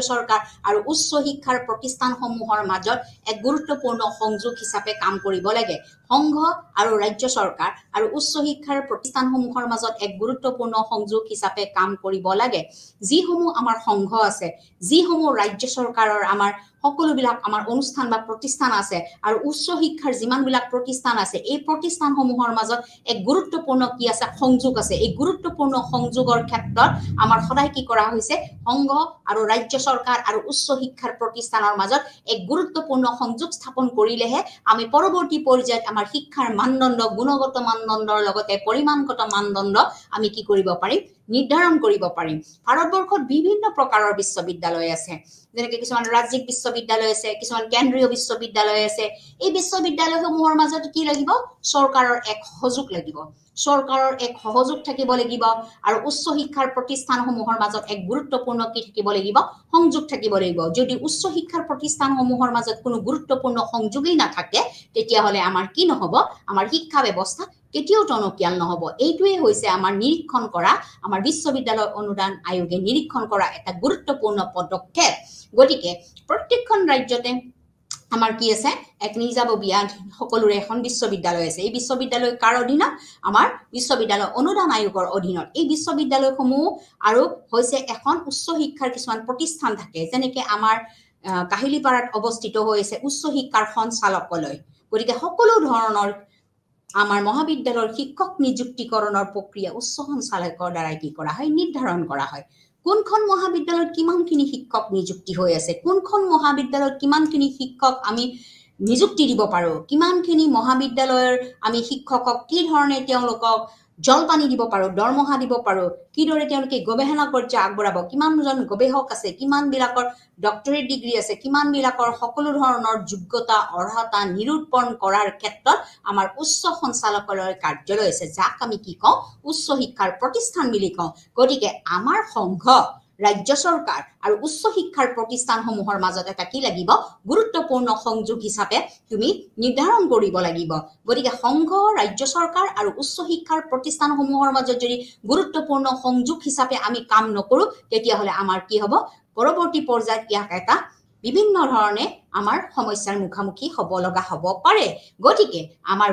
চৰকাৰ আৰু উচ্চ শিক্ষাৰ প্ৰতিষ্ঠানসমূহৰ মাজত এক গুৰুত্বপূৰ্ণ সংযোগ হিচাপে কাম কৰিব লাগে সংঘ আৰু ৰাজ্য চৰকাৰ আৰু উচ্চ শিক্ষাৰ প্ৰতিষ্ঠানসমূহৰ মাজত এক গুৰুত্বপূৰ্ণ সংযোগ হিচাপে কাম কৰিব লাগে যিসমূহ আমাৰ সংঘ আছে যিসমূহ ৰাজ্য চৰকাৰৰ আমাৰ সকলোবিলাক আমাৰ অনুষ্ঠান বা প্ৰতিষ্ঠান আছে আৰু উচ্চ শিক্ষাৰ যিমানবিলাক প্ৰতিষ্ঠান আছে এই প্ৰতিষ্ঠানসমূহৰ মাজত এক গুৰুত্বপূৰ্ণ কি আছে সংযোগ আছে এই গুৰুত্বপূৰ্ণ সংযোগৰ ক্ষেত্ৰত আমাৰ সদায় কি কৰা হৈছে সংঘ আৰু ৰাজ্য চৰকাৰ আৰু উচ্চ শিক্ষাৰ প্ৰতিষ্ঠানৰ মাজত এক গুৰুত্বপূৰ্ণ সংযোগ স্থাপন কৰিলেহে আমি পৰৱৰ্তী পৰ্যায়ত আমাৰ শিক্ষাৰ মানদণ্ড গুণগত মানদণ্ডৰ লগতে পৰিমাণগত মানদণ্ড আমি কি কৰিব পাৰিম নিৰ্ধাৰণ কৰিব পাৰিম ভাৰতবৰ্ষত বিভিন্ন প্ৰকাৰৰ বিশ্ববিদ্যালয় আছে যেনেকৈ কিছুমান ৰাজ্যিক বিশ্ববিদ্যালয় আছে কিছুমান কেন্দ্ৰীয় বিশ্ববিদ্যালয় আছে এই বিশ্ববিদ্যালয়সমূহৰ মাজত কি লাগিব চৰকাৰৰ এক সহযোগ থাকিব লাগিব আৰু উচ্চ শিক্ষাৰ প্ৰতিষ্ঠানসমূহৰ মাজত এক গুৰুত্বপূৰ্ণ কি থাকিব লাগিব সংযোগ থাকিব লাগিব যদি উচ্চ শিক্ষাৰ প্ৰতিষ্ঠানসমূহৰ মাজত কোনো গুৰুত্বপূৰ্ণ সংযোগই নাথাকে তেতিয়াহলে আমাৰ কি নহব আমাৰ শিক্ষা ব্যৱস্থা কেতিয়াও টনকিয়াল নহব এইটোৱে হৈছে আমাৰ নিৰীক্ষণ কৰা আমাৰ বিশ্ববিদ্যালয় অনুদান আয়োগে নিৰীক্ষণ কৰা এটা গুৰুত্বপূৰ্ণ পদক্ষেপ গতিকে প্ৰত্যেকখন ৰাজ্যতে আমাৰ কি আছে এক নিজাববীয়া সকলোৰে এখন বিশ্ববিদ্যালয় আছে এই বিশ্ববিদ্যালয় কাৰ অধীনত আমাৰ বিশ্ববিদ্যালয় অনুদান আয়োগৰ অধীনত এই বিশ্ববিদ্যালয়সমূহ আৰু হৈছে এখন উচ্চ শিক্ষাৰ কিছুমান প্ৰতিষ্ঠান থাকে যেনেকৈ আমাৰ কাহিলীপাৰাত অৱস্থিত হৈছে উচ্চ শিক্ষাৰ সঞ্চালকালয় গতিকে সকলো ধৰণৰ আমাৰ মহাবিদ্যালয়ৰ শিক্ষক নিযুক্তিকৰণৰ প্ৰক্ৰিয়া উচ্চ সঞ্চালকৰ দ্বাৰা কি কৰা হয় নিৰ্ধাৰণ কৰা হয় কোনখন মহাবিদ্যালয়ত কিমানখিনি শিক্ষক নিযুক্তি হৈ আছে কোনখন মহাবিদ্যালয়ত কিমানখিনি শিক্ষক আমি নিযুক্তি দিব পাৰো কিমানখিনি মহাবিদ্যালয়ৰ আমি শিক্ষকক কি ধৰণে তেওঁলোকক জলপানী দিব পাৰো, দৰমহা দিব পাৰো, কিদৰে তেওঁলোকে গৱেষণা পৰ্যায় আগবঢ়াব, কিমানজন গৱেষক আছে, কিমানবিলাকৰ ডক্টৰেট ডিগ্ৰী আছে, কিমানবিলাকৰ সকলো ধৰণৰ যোগ্যতা অৰ্হতা নিৰূপণ কৰাৰ ক্ষেত্ৰত আমাৰ উচ্চ সঞ্চালকালয়ৰ কাৰ্যালয় আছে, যাক আমি কি কওঁ উচ্চ শিক্ষাৰ প্ৰতিষ্ঠান বুলি কওঁ। গতিকে আমাৰ সংঘ, ৰাজ্য চৰকাৰ আৰু উচ্চ শিক্ষাৰ প্ৰতিষ্ঠানসমূহৰ মাজত এটা কি লাগিব গুৰুত্বপূৰ্ণ সংযোগ হিচাপে তুমি নিৰ্ধাৰণ কৰিব লাগিব। গতিকে সংঘ, ৰাজ্য চৰকাৰ আৰু উচ্চ শিক্ষাৰ প্ৰতিষ্ঠানসমূহৰ মাজত যদি গুৰুত্বপূৰ্ণ সংযোগ হিচাপে আমি কাম নকৰো, তেতিয়াহ'লে আমাৰ কি হ'ব পৰৱৰ্তী পৰ্যায়ত ইয়াক এটা বিভিন্ন ধৰণে আমাৰ সমস্যাৰ মুখামুখি হ'ব লগা হ'ব পাৰে। গতিকে আমাৰ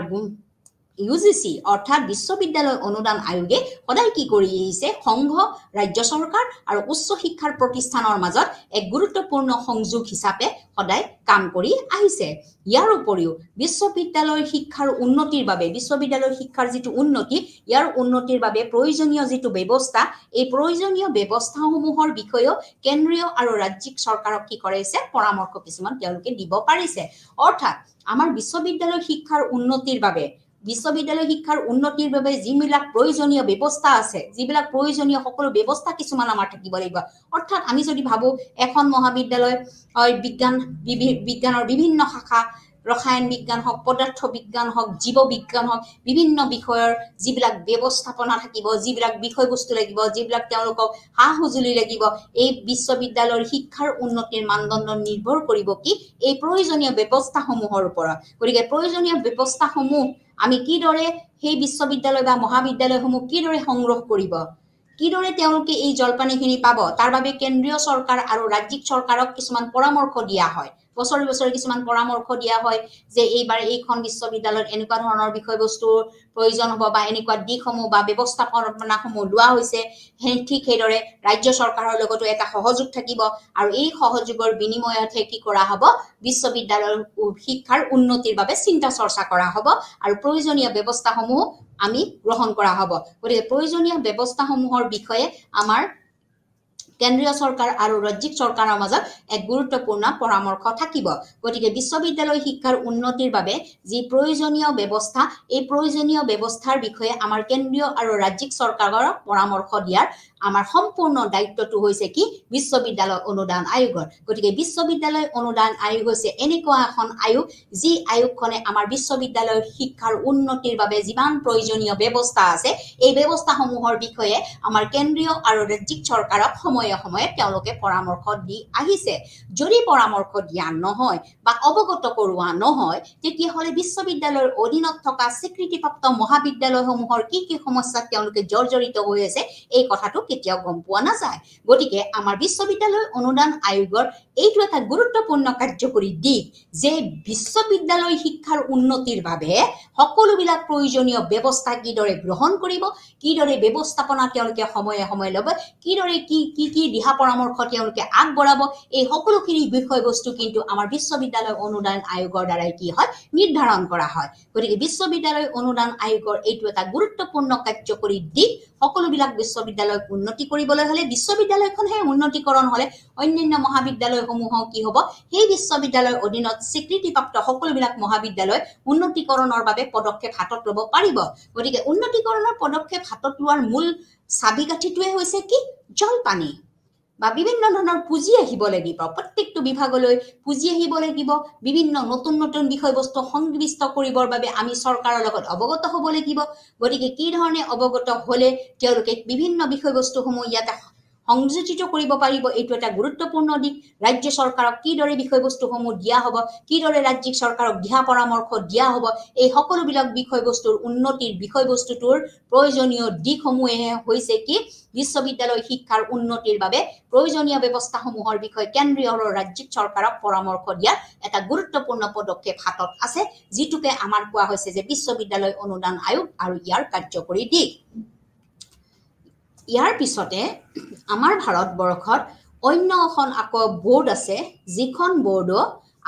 UGC অৰ্থাৎ বিশ্ববিদ্যালয় অনুদান আয়োগে সদায় কি কৰি আহিছে, সংঘ, ৰাজ্য চৰকাৰ আৰু উচ্চ শিক্ষাৰ প্ৰতিষ্ঠানৰ মাজত এক গুৰুত্বপূৰ্ণ সংযোগ হিচাপে সদায় কাম কৰি আহিছে। ইয়াৰ উপৰিও বিশ্ববিদ্যালয় শিক্ষাৰ উন্নতিৰ বাবে, বিশ্ববিদ্যালয় শিক্ষাৰ যিটো উন্নতি, ইয়াৰ উন্নতিৰ বাবে প্ৰয়োজনীয় যিটো ব্যৱস্থা, এই প্ৰয়োজনীয় ব্যৱস্থাসমূহৰ বিষয়েও কেন্দ্ৰীয় আৰু ৰাজ্যিক চৰকাৰক কি কৰিছে পৰামৰ্শ কিছুমান তেওঁলোকে দিব পাৰিছে। অৰ্থাৎ আমাৰ বিশ্ববিদ্যালয় শিক্ষাৰ উন্নতিৰ বাবে, বিশ্ববিদ্যালয় শিক্ষাৰ উন্নতিৰ বাবে যিবিলাক প্ৰয়োজনীয় ব্যৱস্থা আছে, যিবিলাক প্ৰয়োজনীয় সকলো ব্যৱস্থা কিছুমান আমাৰ থাকিব লাগিব। অৰ্থাৎ আমি যদি ভাবো এখন মহাবিদ্যালয় বিজ্ঞানৰ বিভিন্ন শাখা, ৰসায়ন বিজ্ঞান হওক, পদাৰ্থ বিজ্ঞান হওক, জীৱ বিজ্ঞান হওক, বিভিন্ন বিষয়ৰ যিবিলাক ব্যৱস্থাপনা থাকিব, যিবিলাক বিষয়বস্তু লাগিব, যিবিলাক তেওঁলোকক সা সঁজুলি লাগিব, এই বিশ্ববিদ্যালয়ৰ শিক্ষাৰ উন্নতিৰ মানদণ্ড নিৰ্ভৰ কৰিব কি এই প্ৰয়োজনীয় ব্যৱস্থাসমূহৰ ওপৰত। গতিকে প্ৰয়োজনীয় ব্যৱস্থাসমূহ আমি কিদৰে সেই বিশ্ববিদ্যালয় বা মহাবিদ্যালয়সমূহ কিদৰে সংগ্ৰহ কৰিব, কিদৰে তেওঁলোকে এই জলপানীখিনি পাব, তাৰ বাবে কেন্দ্ৰীয় চৰকাৰ আৰু ৰাজ্যিক চৰকাৰক কিছুমান পৰামৰ্শ দিয়া হয়। বছৰে বছৰে কিছুমান পৰামৰ্শ দিয়া হয় যে এইবাৰ এইখন বিশ্ববিদ্যালয়ত এনেকুৱা ধৰণৰ বিষয়বস্তুৰ প্ৰয়োজন হ'ব বা এনেকুৱা দিশসমূহ বা ব্যৱস্থাপনাসমূহ লোৱা হৈছে। ঠিক সেইদৰে ৰাজ্য চৰকাৰৰ লগতো এটা সহযোগ থাকিব আৰু এই সহযোগৰ বিনিময়তহে কি কৰা হ'ব বিশ্ববিদ্যালয়ৰ শিক্ষাৰ উন্নতিৰ বাবে চিন্তা চৰ্চা কৰা হ'ব আৰু প্ৰয়োজনীয় ব্যৱস্থাসমূহ আমি গ্ৰহণ কৰা হ'ব। গতিকে প্ৰয়োজনীয় ব্যৱস্থাসমূহৰ বিষয়ে আমাৰ কেন্দ্ৰীয় চৰকাৰ আৰু ৰাজ্যিক চৰকাৰৰ মাজত এক গুৰুত্বপূৰ্ণ পৰামৰ্শ থাকিব। গতিকে বিশ্ববিদ্যালয় শিক্ষাৰ উন্নতিৰ বাবে যি প্ৰয়োজনীয় ব্যৱস্থা, এই প্ৰয়োজনীয় ব্যৱস্থাৰ বিষয়ে আমাৰ কেন্দ্ৰীয় আৰু ৰাজ্যিক চৰকাৰক পৰামৰ্শ দিয়াৰ আমাৰ সম্পূৰ্ণ দায়িত্বটো হৈছে কি বিশ্ববিদ্যালয় অনুদান আয়োগৰ। গতিকে বিশ্ববিদ্যালয় অনুদান আয়োগ হৈছে এনেকুৱা এখন আয়োগ, যি আয়োগখনে আমাৰ বিশ্ববিদ্যালয়ৰ শিক্ষাৰ উন্নতিৰ বাবে যিমান প্ৰয়োজনীয় ব্যৱস্থা আছে, এই ব্যৱস্থাসমূহৰ বিষয়ে আমাৰ কেন্দ্ৰীয় আৰু ৰাজ্যিক চৰকাৰক সময়ে সময়ে তেওঁলোকে পৰামৰ্শ দি আহিছে। যদি পৰামৰ্শ দিয়া নহয় বা অৱগত কৰোৱা নহয়, তেতিয়াহ'লে বিশ্ববিদ্যালয়ৰ অধীনত থকা স্বীকৃতিপ্ৰাপ্ত মহাবিদ্যালয়সমূহৰ কি কি সমস্যাত তেওঁলোকে জৰ্জৰিত হৈ আছে, এই কথাটো কেতিয়াও গম পোৱা নাযায়। গতিকে আমাৰ বিশ্ববিদ্যালয় অনুদান আয়োগৰ এইটো এটা গুৰুত্বপূৰ্ণ কাৰ্যকৰী দিশ যে বিশ্ববিদ্যালয় শিক্ষাৰ উন্নতিৰ বাবে সকলোবিলাক প্ৰয়োজনীয় ব্যৱস্থা কিদৰে গ্ৰহণ কৰিব, কিদৰে ব্যৱস্থাপনা তেওঁলোকে সময়ে সময়ে ল'ব, কিদৰে কি দিহা পৰামৰ্শ তেওঁলোকে আগবঢ়াব, এই সকলোখিনি বিষয়বস্তু কিন্তু আমাৰ বিশ্ববিদ্যালয় অনুদান আয়োগৰ দ্বাৰাই কি হয় নিৰ্ধাৰণ কৰা হয়। গতিকে বিশ্ববিদ্যালয় অনুদান আয়োগৰ এইটো এটা গুৰুত্বপূৰ্ণ কাৰ্যকৰী দিশ। সকলোবিলাক বিশ্ববিদ্যালয়ক উন্নতি কৰিবলৈ হ'লে, বিশ্ববিদ্যালয়খনহে উন্নতিকৰণ হ'লে অন্যান্য মহাবিদ্যালয়সমূহক কি হ'ব সেই বিশ্ববিদ্যালয়ৰ অধীনত স্বীকৃতিপ্ৰাপ্ত সকলোবিলাক মহাবিদ্যালয় উন্নতিকৰণৰ বাবে পদক্ষেপ হাতত ল'ব পাৰিব। গতিকে উন্নতিকৰণৰ পদক্ষেপ হাতত লোৱাৰ মূল চাবিকাঠিটোৱে হৈছে কি জলপানী বা বিভিন্ন ধৰণৰ পুঁজি আহিব লাগিব। প্ৰত্যেকটো বিভাগলৈ পুঁজি আহিব লাগিব। বিভিন্ন নতুন নতুন বিষয়বস্তু সংবিষ্ট কৰিবৰ বাবে আমি চৰকাৰৰ লগত অৱগত হ'ব লাগিব। গতিকে কি ধৰণে অৱগত হ'লে তেওঁলোকে বিভিন্ন বিষয়বস্তুসমূহ ইয়াতে সংযোজিত কৰিব পাৰিব, এইটো এটা গুৰুত্বপূৰ্ণ দিশ। ৰাজ্য চৰকাৰক কিদৰে বিষয়বস্তুসমূহ দিয়া হ'ব, কিদৰে ৰাজ্যিক চৰকাৰক দিহা পৰামৰ্শ দিয়া হ'ব, এই সকলোবিলাক বিষয়বস্তুৰ উন্নতিৰ বিষয়বস্তুটোৰ প্ৰয়োজনীয় দিশসমূহে হৈছে কি বিশ্ববিদ্যালয় শিক্ষাৰ উন্নতিৰ বাবে প্ৰয়োজনীয় ব্যৱস্থাসমূহৰ বিষয়ে কেন্দ্ৰীয় আৰু ৰাজ্যিক চৰকাৰক পৰামৰ্শ দিয়াৰ এটা গুৰুত্বপূৰ্ণ পদক্ষেপ হাতত আছে, যিটোকে আমাৰ কোৱা হৈছে যে বিশ্ববিদ্যালয় অনুদান আয়োগ আৰু ইয়াৰ কাৰ্যকৰী দিশ। ইয়াৰ পিছতে আমাৰ ভাৰতবৰ্ষত অন্য এখন আকৌ বোৰ্ড আছে, যিখন বোৰ্ডো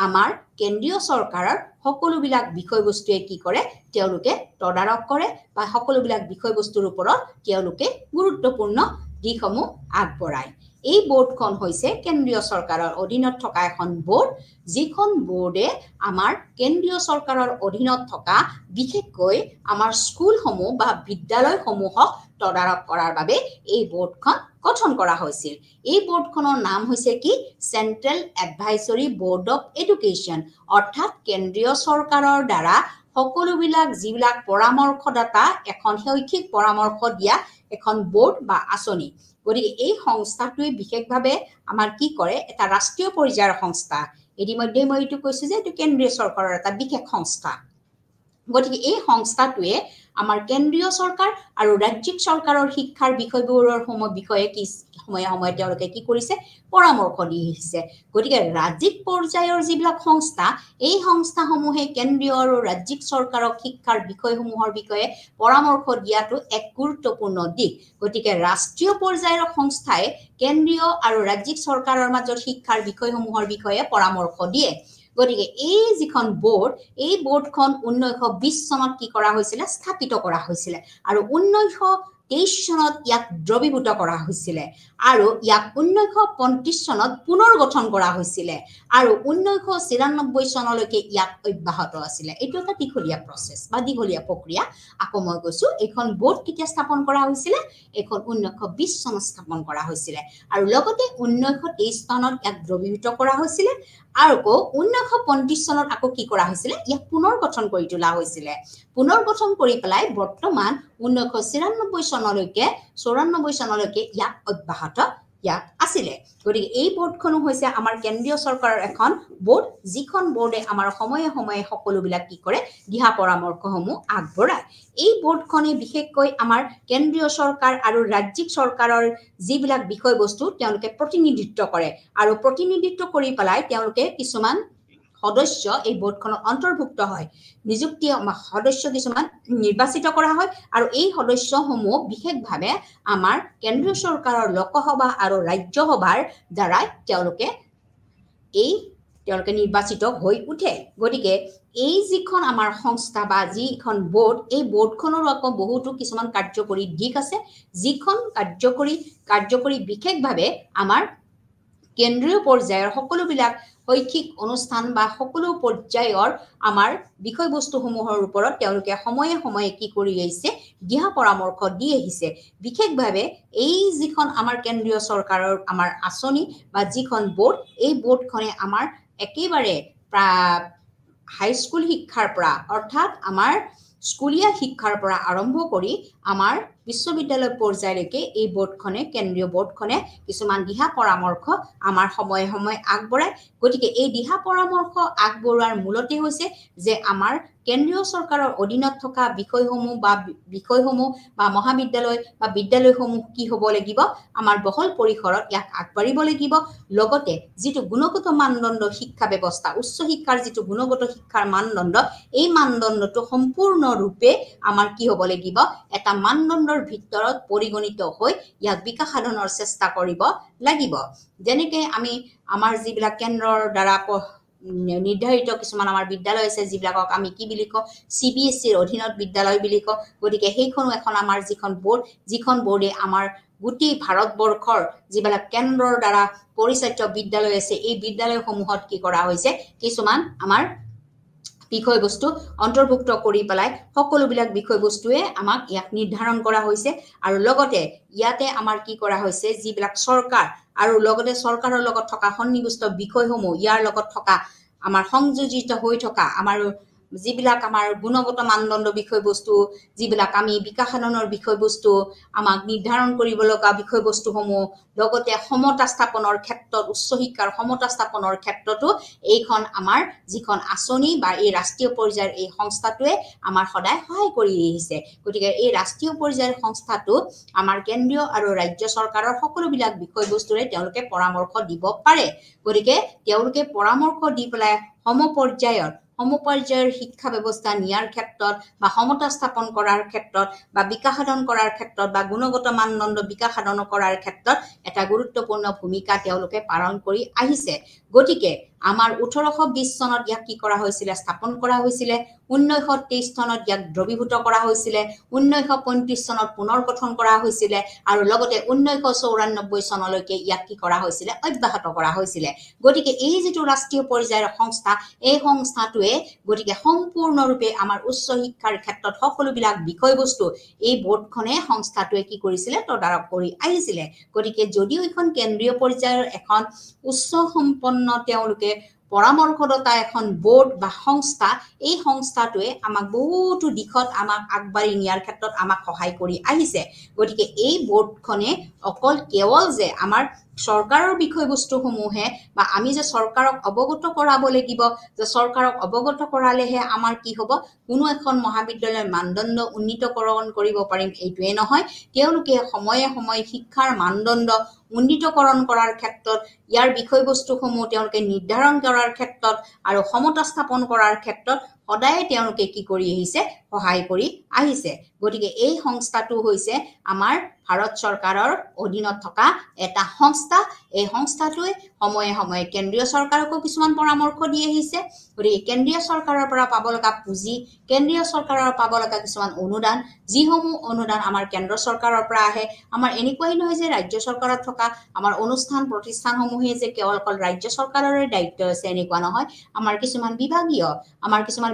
আমাৰ কেন্দ্ৰীয় চৰকাৰৰ সকলোবিলাক বিষয়বস্তুৱে কি কৰে তেওঁলোকে তদাৰক কৰে বা সকলোবিলাক বিষয়বস্তুৰ ওপৰত তেওঁলোকে গুৰুত্বপূৰ্ণ দিশসমূহ আগবঢ়ায়। এই বোৰ্ডখন হৈছে কেন্দ্ৰীয় চৰকাৰৰ অধীনত থকা এখন বোৰ্ড, যিখন বোৰ্ডে আমাৰ কেন্দ্ৰীয় চৰকাৰৰ অধীনত থকা বিশেষকৈ আমাৰ স্কুলসমূহ বা বিদ্যালয়সমূহক তদাৰক কৰাৰ বাবে এই বোৰ্ডখন গঠন কৰা হৈছিল। এই বোৰ্ডখনৰ নাম হৈছে কি? Central advisory board of education, অৰ্থাৎ কেন্দ্ৰীয় চৰকাৰৰ দ্বাৰা সকলোবিলাক যিবিলাক পৰামৰ্শদাতা, এখন শৈক্ষিক পৰামৰ্শ দিয়া এখন বোৰ্ড বা আঁচনি। গতিকে এই সংস্থাটোৱে বিশেষভাৱে আমাৰ কি কৰে? এটা ৰাষ্ট্ৰীয় পৰ্যায়ৰ সংস্থা। ইতিমধ্যে মই এইটো কৈছো যে এইটো কেন্দ্ৰীয় চৰকাৰৰ এটা বিশেষ সংস্থা। গতিকে এই সংস্থাটোৱে আমাৰ কেন্দ্ৰীয় চৰকাৰ আৰু ৰাজ্যিক চৰকাৰৰ শিক্ষাৰ বিষয়বোৰৰ বিষয়ে কি সময়ে সময়ে তেওঁলোকে কি কৰিছে? পৰামৰ্শ দি আহিছে। গতিকে ৰাজ্যিক পৰ্যায়ৰ যিবিলাক সংস্থা, এই সংস্থাসমূহে কেন্দ্ৰীয় আৰু ৰাজ্যিক চৰকাৰক শিক্ষাৰ বিষয়সমূহৰ বিষয়ে পৰামৰ্শ দিয়াটো এক গুৰুত্বপূৰ্ণ দিশ। গতিকে ৰাষ্ট্ৰীয় পৰ্যায়ৰ সংস্থাই কেন্দ্ৰীয় আৰু ৰাজ্যিক চৰকাৰৰ মাজত শিক্ষাৰ বিষয়সমূহৰ বিষয়ে পৰামৰ্শ দিয়ে। গতিকে এই যিখন বোৰ্ড, এই বোৰ্ডখন 1920 চনত কি কৰা হৈছিলে? স্থাপিত কৰা হৈছিলে আৰু 1923 চনত ইয়াক দ্ৰৱীভূত কৰা হৈছিলে আৰু ইয়াক 1935 চনত পুনৰ গঠন কৰা হৈছিলে আৰু 1994 চনলৈকে ইয়াক অব্যাহত আছিলে। এইটো এটা দীঘলীয়া প্ৰচেছ বা দীঘলীয়া প্ৰক্ৰিয়া। আকৌ মই কৈছো, এইখন বোৰ্ড কেতিয়া স্থাপন কৰা হৈছিলে? এইখন 1920 চনত স্থাপন কৰা হৈছিলে আৰু লগতে 1923 চনত ইয়াক দ্ৰৱীভূত কৰা হৈছিলে আৰু 1935 চনত আকৌ কি কৰা হৈছিলে? ইয়াক পুনৰ গঠন কৰি তোলা হৈছিলে। পুনৰ গঠন কৰি পেলাই বৰ্তমান 1994 চনলৈকে ইয়াক অব্যাহত ইয়াত আছিলে। গতিকে এই বোৰ্ডখনো হৈছে আমাৰ কেন্দ্ৰীয় চৰকাৰৰ এখন বোৰ্ড, যিখন বোৰ্ডে আমাৰ সময়ে সময়ে সকলোবিলাক কি কৰে? দিহা পৰামৰ্শসমূহ আগবঢ়ায়। এই বোৰ্ডখনে বিশেষকৈ আমাৰ কেন্দ্ৰীয় চৰকাৰ আৰু ৰাজ্যিক চৰকাৰৰ যিবিলাক বিষয়বস্তু তেওঁলোকে প্ৰতিনিধিত্ব কৰে আৰু প্ৰতিনিধিত্ব কৰি পেলাই তেওঁলোকে কিছুমান সদস্য এই বোৰ্ডখনত অন্তৰ্ভুক্ত হয়। নিযুক্তি সদস্য কিছুমান নিৰ্বাচিত কৰা হয় আৰু এই সদস্যসমূহ বিশেষভাৱে আমাৰ কেন্দ্ৰীয় চৰকাৰৰ লোকসভা আৰু ৰাজ্যসভাৰ দ্বাৰাই তেওঁলোকে নিৰ্বাচিত হৈ উঠে। গতিকে এই যিখন আমাৰ সংস্থা বা যিখন বোৰ্ড, এই বোৰ্ডখনৰ আকৌ বহুতো কিছুমান কাৰ্যকৰী দিশ আছে, যিখন কাৰ্যকৰী বিশেষভাৱে আমাৰ কেন্দ্ৰীয় পৰ্যায়ৰ সকলোবিলাক শৈক্ষিক অনুষ্ঠান বা সকলো পৰ্যায়ৰ আমাৰ বিষয়বস্তুসমূহৰ ওপৰত তেওঁলোকে সময়ে সময়ে কি কৰি আহিছে? দিহা পৰামৰ্শ দি আহিছে। বিশেষভাৱে এই যিখন আমাৰ কেন্দ্ৰীয় চৰকাৰৰ আমাৰ আঁচনি বা যিখন বোৰ্ড, এই বোৰ্ডখনে আমাৰ একেবাৰে হাইস্কুল শিক্ষাৰ পৰা, অৰ্থাৎ আমাৰ স্কুলীয়া শিক্ষাৰ পৰা আৰম্ভ কৰি আমাৰ বিশ্ববিদ্যালয় পৰ্যায়লৈকে এই বোৰ্ডখনে, কেন্দ্ৰীয় বোৰ্ডখনে কিছুমান দিহা পৰামৰ্শ আমাৰ সময়ে সময়ে আগবঢ়ায়। গতিকে এই দিহা পৰামৰ্শ আগবঢ়োৱাৰ মূলতে হৈছে যে আমাৰ কেন্দ্ৰীয় চৰকাৰৰ অধীনত থকা বিষয়সমূহ বা মহাবিদ্যালয় বা বিদ্যালয়সমূহ কি হ'ব লাগিব? আমাৰ বহল পৰিসৰত ইয়াক আগবাঢ়িব লাগিব। লগতে যিটো গুণগত মানদণ্ড শিক্ষা ব্যৱস্থা, উচ্চ শিক্ষাৰ যিটো গুণগত শিক্ষাৰ মানদণ্ড, এই মানদণ্ডটো সম্পূৰ্ণৰূপে আমাৰ কি হ'ব লাগিব? এটা মানদণ্ডৰ ভিতৰত পৰিগণিত হৈ ইয়াক বিকাশ সাধনৰ চেষ্টা কৰিব লাগিব। যেনেকে আমি আমাৰ যিবিলাক কেন্দ্ৰৰ দ্বাৰা নিৰ্ধাৰিত কিছুমান আমাৰ বিদ্যালয় আছে, যিবিলাকক আমি কি বুলি কওঁ? CBSEৰ অধীনত বিদ্যালয় বুলি কওঁ। গতিকে সেইখনো এখন আমাৰ যিখন বোৰ্ডে আমাৰ গোটেই ভাৰতবৰ্ষৰ যিবিলাক কেন্দ্ৰৰ দ্বাৰা পৰিচালিত বিদ্যালয় আছে, এই বিদ্যালয়সমূহত কি কৰা হৈছে? কিছুমান আমাৰ বিষয়বস্তু অন্তৰ্ভুক্ত কৰি পেলাই সকলোবিলাক বিষয়বস্তুৱে আমাক ইয়াক নিৰ্ধাৰণ কৰা হৈছে আৰু লগতে ইয়াতে আমাৰ কি কৰা হৈছে? যিবিলাক চৰকাৰ আৰু লগতে চৰকাৰৰ লগত থকা সন্নিৱিষ্ট বিষয়সমূহ, ইয়াৰ লগত থকা আমাৰ সংযোজিত হৈ থকা আমাৰ যিবিলাক আমাৰ গুণগত মানদণ্ড বিষয়বস্তু, যিবিলাক আমি বিকাশ সাধনৰ বিষয়বস্তু, আমাক নিৰ্ধাৰণ কৰিব লগা বিষয়বস্তুসমূহ, লগতে সমতা স্থাপনৰ ক্ষেত্ৰত, উচ্চ শিক্ষাৰ সমতা স্থাপনৰ ক্ষেত্ৰতো এইখন আমাৰ যিখন আঁচনি বা এই ৰাষ্ট্ৰীয় পৰ্যায়ৰ এই সংস্থাটোৱে আমাৰ সদায় সহায় কৰি আহিছে। গতিকে এই ৰাষ্ট্ৰীয় পৰ্যায়ৰ সংস্থাটো আমাৰ কেন্দ্ৰীয় আৰু ৰাজ্য চৰকাৰৰ সকলোবিলাক বিষয়বস্তুৰে তেওঁলোকে পৰামৰ্শ দিব পাৰে। গতিকে তেওঁলোকে পৰামৰ্শ দি পেলাই সমপৰ্যায়ৰ শিক্ষা ব্যৱস্থা নিয়াৰ ক্ষেত্ৰত বা সমতা স্থাপন কৰাৰ ক্ষেত্ৰত বা বিকাশ সাধন কৰাৰ ক্ষেত্ৰত বা গুণগত মানদণ্ড বিকাশ সাধন কৰাৰ ক্ষেত্ৰত এটা গুৰুত্বপূৰ্ণ ভূমিকা তেওঁলোকে পালন কৰি আহিছে। গতিকে আমাৰ 1820 চনত ইয়াক কি কৰা হৈছিলে স্থাপন কৰা হৈছিলে 1923 চনত ইয়াক দ্ৰবীভূত কৰা হৈছিলে 1935 চনত পুনৰ গঠন কৰা হৈছিলে আৰু লগতে 1994 চনলৈকে ইয়াক কি কৰা হৈছিলে অব্যাহত কৰা হৈছিলে গতিকে এই যেটো ৰাষ্ট্ৰীয় পৰ্যায়ৰ সংস্থা এই সংস্থাটোৱে গতিকে সম্পূৰ্ণৰূপে আমাৰ উচ্চ শিক্ষাৰ ক্ষেত্ৰত সকলোবিলাক বিষয়বস্তু এই বোৰ্ডখনে সংস্থাটোৱে কি কৰিছিলে তদাৰক কৰি আহিছিলে গতিকে যদিও এখন কেন্দ্ৰীয় পৰ্যায়ৰ এখন উচ্চ সম্পন্ন তেওঁলোকে পৰামৰ্শদাতা এখন বোৰ্ড বা সংস্থা এই সংস্থাটোৱে আমাক বহুতো দিশত আমাক আগবাঢ়ি নিয়াৰ ক্ষেত্ৰত আমাক সহায় কৰি আহিছে গতিকে এই বোৰ্ডখনে অকল কেৱল যে আমাৰ চৰকাৰৰ বিষয়বস্তুসমূহে বা আমি যে চৰকাৰক অৱগত কৰাব লাগিব যে চৰকাৰক অৱগত কৰালেহে আমাৰ কি হ'ব কোনো এখন মহাবিদ্যালয়ৰ মানদণ্ড উন্নীতকৰণ কৰিব পাৰিম এইটোৱে নহয় তেওঁলোকে সময়ে সময়ে শিক্ষাৰ মানদণ্ড উন্নীতকৰণ কৰাৰ ক্ষেত্ৰত ইয়াৰ বিষয়বস্তুসমূহ তেওঁলোকে নিৰ্ধাৰণ কৰাৰ ক্ষেত্ৰত আৰু সমতা স্থাপন কৰাৰ ক্ষেত্ৰত সদায় তেওঁলোকে কি কৰি আহিছে সহায় কৰি আহিছে গতিকে এই সংস্থাটো হৈছে আমাৰ ভাৰত চৰকাৰৰ অধীনত থকা এটা সংস্থা এই সংস্থাটোৱে সময়ে সময়ে কেন্দ্ৰীয় চৰকাৰকো কিছুমান পৰামৰ্শ দি আহিছে গতিকে কেন্দ্ৰীয় চৰকাৰৰ পৰা পাব লগা পুঁজি কেন্দ্ৰীয় চৰকাৰৰ পাব লগা কিছুমান অনুদান যিসমূহ অনুদান আমাৰ কেন্দ্ৰ চৰকাৰৰ পৰা আহে আমাৰ এনেকুৱাই নহয় যে ৰাজ্য চৰকাৰত থকা আমাৰ অনুষ্ঠান প্ৰতিষ্ঠানসমূহে যে কেৱল ৰাজ্য চৰকাৰৰে দায়িত্ব আছে এনেকুৱা নহয় আমাৰ কিছুমান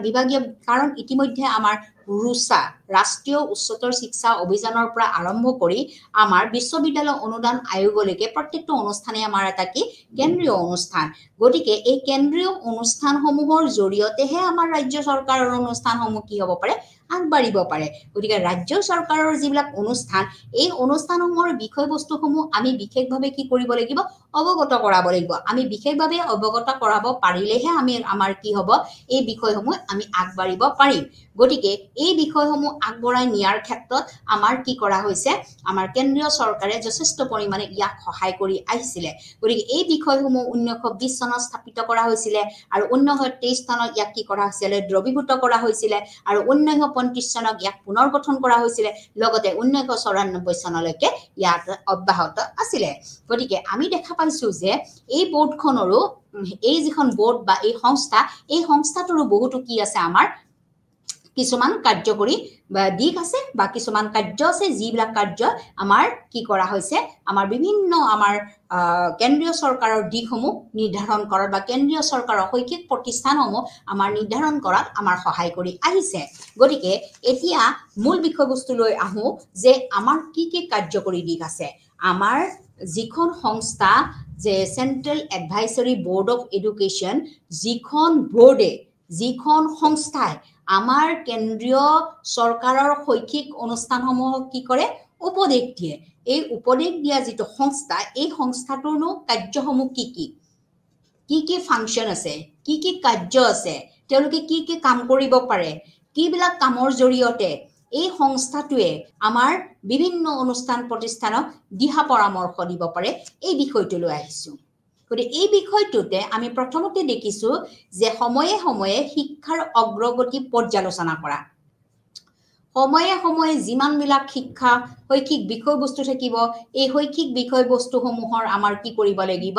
বিভাগীয় কাৰণ ইতিমধ্যে আমাৰ ৰুচা ৰাষ্ট্ৰীয় উচ্চতৰ শিক্ষা অভিযানৰ পৰা আৰম্ভ কৰি আমাৰ বিশ্ববিদ্যালয় অনুদান আয়োগলৈকে প্ৰত্যেকটো অনুষ্ঠানে আমাৰ এটা কি কেন্দ্ৰীয় অনুষ্ঠান গতিকে এই কেন্দ্ৰীয় অনুষ্ঠানসমূহৰ জৰিয়তেহে আমাৰ ৰাজ্য চৰকাৰৰ অনুষ্ঠানসমূহ কি হ'ব পাৰে আগবাঢ়িব পাৰে গতিকে ৰাজ্য চৰকাৰৰ যিবিলাক অনুষ্ঠান এই অনুষ্ঠানসমূহৰ বিষয়বস্তুসমূহ আমি বিশেষভাৱে কি কৰিব লাগিব অৱগত কৰাব লাগিব আমি বিশেষভাৱে অৱগত কৰাব পাৰিলেহে আমাৰ কি হ'ব এই বিষয়সমূহ আমি আগবাঢ়িব পাৰিম গতিকে এই বিষয়সমূহ আগবঢ়াই নিয়াৰ ক্ষেত্ৰত আমাৰ কি কৰা হৈছে আমাৰ কেন্দ্ৰীয় চৰকাৰে যথেষ্ট পৰিমাণে ইয়াক সহায় কৰি আহিছিলে গতিকে এই বিষয়সমূহ 1920 চনত স্থাপিত কৰা হৈছিলে আৰু 1923 চনত ইয়াক কি কৰা হৈছিলে দ্ৰবীভূত কৰা হৈছিলে আৰু 1935 চনত ইয়াক পুনৰ গঠন কৰা হৈছিলে লগতে 1994 চনলৈকে ইয়াত অব্যাহত আছিলে গতিকে আমি দেখা পাইছো যে এই বোৰ্ডখনৰো এই যিখন বোৰ্ড বা এই সংস্থাটোৰো বহুতো কি আছে আমাৰ কিছুমান কাৰ্যকৰী দিক আছে বা কিছুমান কাৰ্য আছে যিবিলাক কাৰ্য আমাৰ কি কৰা হৈছে আমাৰ বিভিন্ন আমাৰ কেন্দ্ৰীয় চৰকাৰৰ দিশসমূহ নিৰ্ধাৰণ কৰাত বা কেন্দ্ৰীয় চৰকাৰৰ শৈক্ষিক প্ৰতিষ্ঠানসমূহ আমাৰ নিৰ্ধাৰণ কৰাত আমাৰ সহায় কৰি আহিছে গতিকে এতিয়া মূল বিষয়বস্তুলৈ আহো যে আমাৰ কি কাৰ্যকৰী দিশ আছে আমাৰ যিখন সংস্থা যে central advisory board of education যিখন সংস্থাই আমাৰ কেন্দ্ৰীয় চৰকাৰৰ শৈক্ষিক অনুষ্ঠানসমূহক কি কৰে উপদেশ দিয়ে এই উপদেশ দিয়া যিটো সংস্থা এই সংস্থাটোৰনো কাৰ্যসমূহ কি ফাংচন আছে কি কাৰ্য আছে তেওঁলোকে কি কাম কৰিব পাৰে কিবিলাক কামৰ জৰিয়তে এই সংস্থাটোৱে আমাৰ বিভিন্ন অনুষ্ঠান প্ৰতিষ্ঠানক দিহা পৰামৰ্শ দিব পাৰে এই বিষয়টো লৈ আহিছো গতিকে এই বিষয়টোতে আমি প্ৰথমতে দেখিছো যে সময়ে সময়ে শিক্ষাৰ অগ্ৰগতি পৰ্যালোচনা কৰা সময়ে সময়ে যিমানবিলাক শৈক্ষিক বিষয়বস্তু থাকিব এই শৈক্ষিক বিষয়বস্তুসমূহৰ আমাৰ কি কৰিব লাগিব